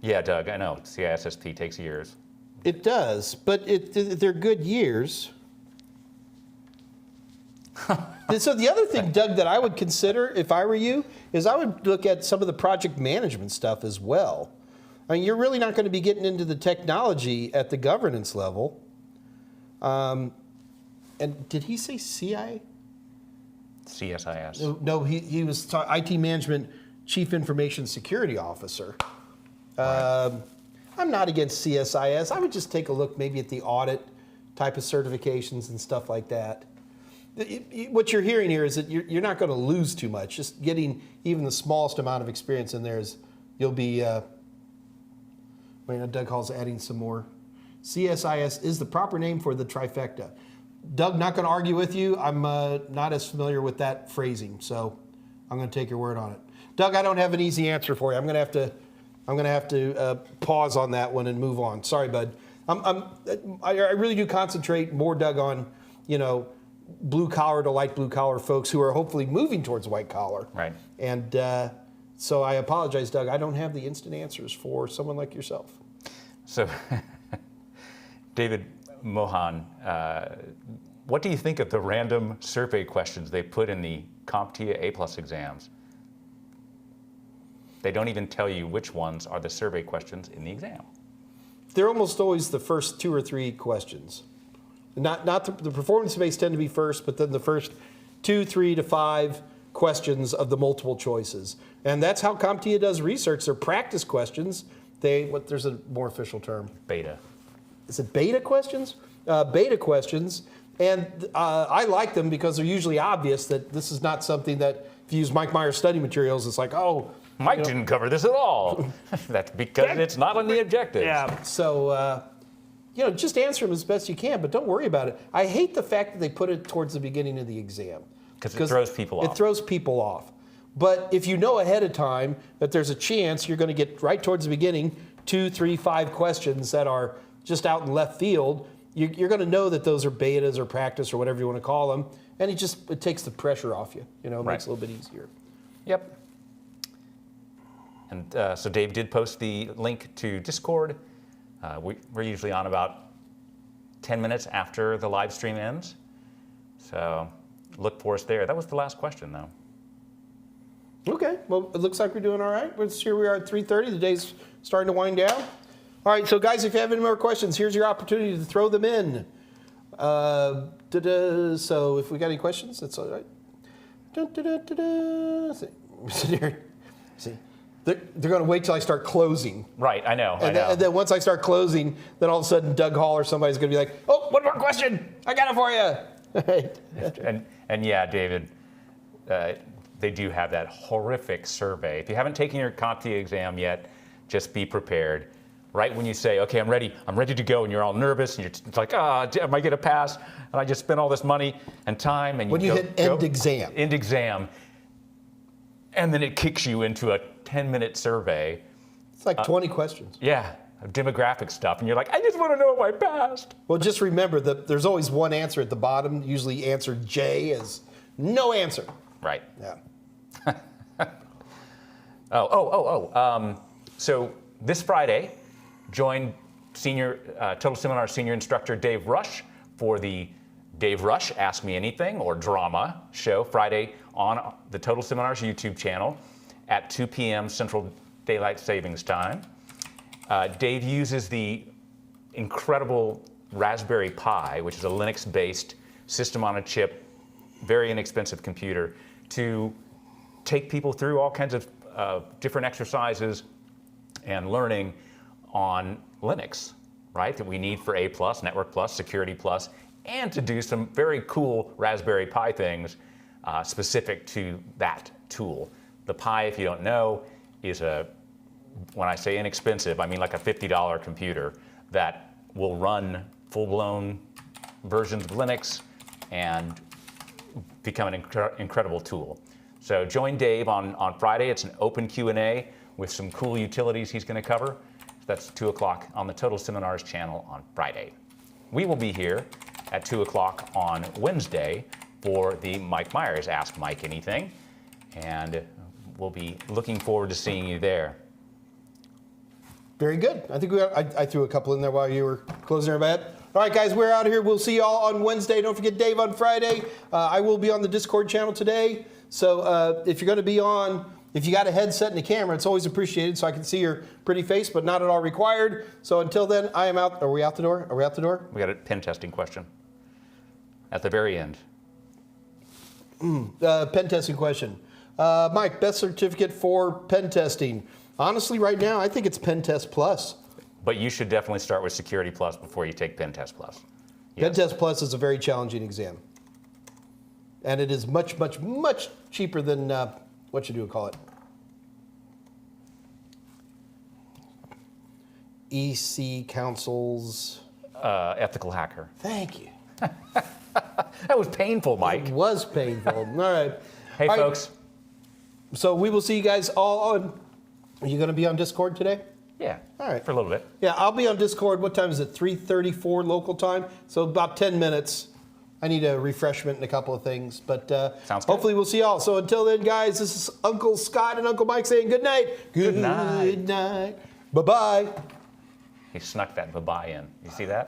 Yeah, Doug, I know CISSP takes years. It does, but they're good years. So the other thing, Doug, that I would consider if I were you is I would look at some of the project management stuff as well. I mean, you're really not going to be getting into the technology at the governance level. And did he say CI? CSIS. No, he was IT management chief information security officer. Right. I'm not against CSIS. I would just take a look maybe at the audit type of certifications and stuff like that. What you're hearing here is that you're not going to lose too much. Just getting even the smallest amount of experience in there you'll be. Doug Hall's adding some more. CSIS is the proper name for the trifecta. Doug, not going to argue with you. I'm not as familiar with that phrasing, so I'm going to take your word on it. Doug, I don't have an easy answer for you. I'm going to have to pause on that one and move on. Sorry, bud. I really do concentrate more, Doug, on, blue collar to light blue collar folks who are hopefully moving towards white collar. Right. And so I apologize, Doug. I don't have the instant answers for someone like yourself. So, David Mohan, what do you think of the random survey questions they put in the CompTIA A+ exams? They don't even tell you which ones are the survey questions in the exam. They're almost always the first 2 or 3 questions. Not the performance-based tend to be first, but then the first 2, 3 to 5 questions of the multiple choices. And that's how CompTIA does research. They're practice questions. There's a more official term. Beta. Is it beta questions? Beta questions. And I like them because they're usually obvious that this is not something that, if you use Mike Meyers study materials, it's like, oh. Mike didn't cover this at all. That's because it's not on the objectives. Yeah. So, just answer them as best you can, but don't worry about it. I hate the fact that they put it towards the beginning of the exam. Because it throws people off. It throws people off. But if you know ahead of time that there's a chance you're going to get right towards the beginning 2, 3, 5 questions that are just out in left field, you're going to know that those are betas or practice or whatever you want to call them, and it takes the pressure off you. It makes it a little bit easier. Yep. And so Dave did post the link to Discord. We're usually on about 10 minutes after the live stream ends. So look for us there. That was the last question, though. Okay. Well, it looks like we're doing all right. Here we are at 3:30. The day's starting to wind down. All right. So, guys, if you have any more questions, here's your opportunity to throw them in. So if we got any questions, that's all right. See. They're going to wait till I start closing. Right, I know. And then once I start closing, then all of a sudden Doug Hall or somebody's going to be like, oh, one more question. I got it for you. and yeah, David, they do have that horrific survey. If you haven't taken your CompTIA exam yet, just be prepared. Right when you say, okay, I'm ready to go, and you're all nervous, and you're like, am I going to pass? And I just spent all this money and time. And when you hit end exam. End exam. And then it kicks you into a 10-minute survey. It's like 20 questions. Yeah, demographic stuff. And you're like, I just want to know if I passed. Well, just remember that there's always one answer at the bottom. Usually answer J is no answer. Right. Yeah. So this Friday, join Total Seminar Senior Instructor Dave Rush for the Dave Rush Ask Me Anything or Drama show Friday on the Total Seminars YouTube channel at 2 p.m. Central Daylight Savings Time. Dave uses the incredible Raspberry Pi, which is a Linux-based system on a chip, very inexpensive computer, to take people through all kinds of different exercises and learning on Linux, right, that we need for A+, Network Plus, Security Plus, and to do some very cool Raspberry Pi things specific to that tool. The Pi, if you don't know, is when I say inexpensive, I mean like a $50 computer that will run full-blown versions of Linux and become an incredible tool. So join Dave on Friday. It's an open Q&A with some cool utilities he's going to cover. That's 2 o'clock on the Total Seminars channel on Friday. We will be here at 2 o'clock on Wednesday for the Mike Meyers Ask Mike Anything, and we'll be looking forward to seeing you there. Very good. I think I threw a couple in there while you were closing everybody up. All right, guys, we're out of here. We'll see you all on Wednesday. Don't forget Dave on Friday. I will be on the Discord channel today. So if you're going to be on, if you got a headset and a camera, it's always appreciated so I can see your pretty face, but not at all required. So until then, I am out. Are we out the door? Are we out the door? We got a pen testing question at the very end. Pen testing question. Mike, best certificate for pen testing? Honestly, right now, I think it's Pen Test Plus. But you should definitely start with Security Plus before you take Pen Test Plus. Yes. Pen Test Plus is a very challenging exam. And it is much, much, much cheaper than, what should you call it? EC Council's... Ethical Hacker. Thank you. That was painful, Mike. It was painful. All right. Hey, all folks. Right. So we will see you guys all on. Are you going to be on Discord today? Yeah. All right. For a little bit. Yeah, I'll be on Discord. What time is it? 3:34 local time. So about 10 minutes. I need a refreshment and a couple of things, but Sounds good. hopefully we'll see y'all. So until then, guys, this is Uncle Scott and Uncle Mike saying good night. Good night. Good night. Bye-bye. He snuck that bye-bye in. You see that?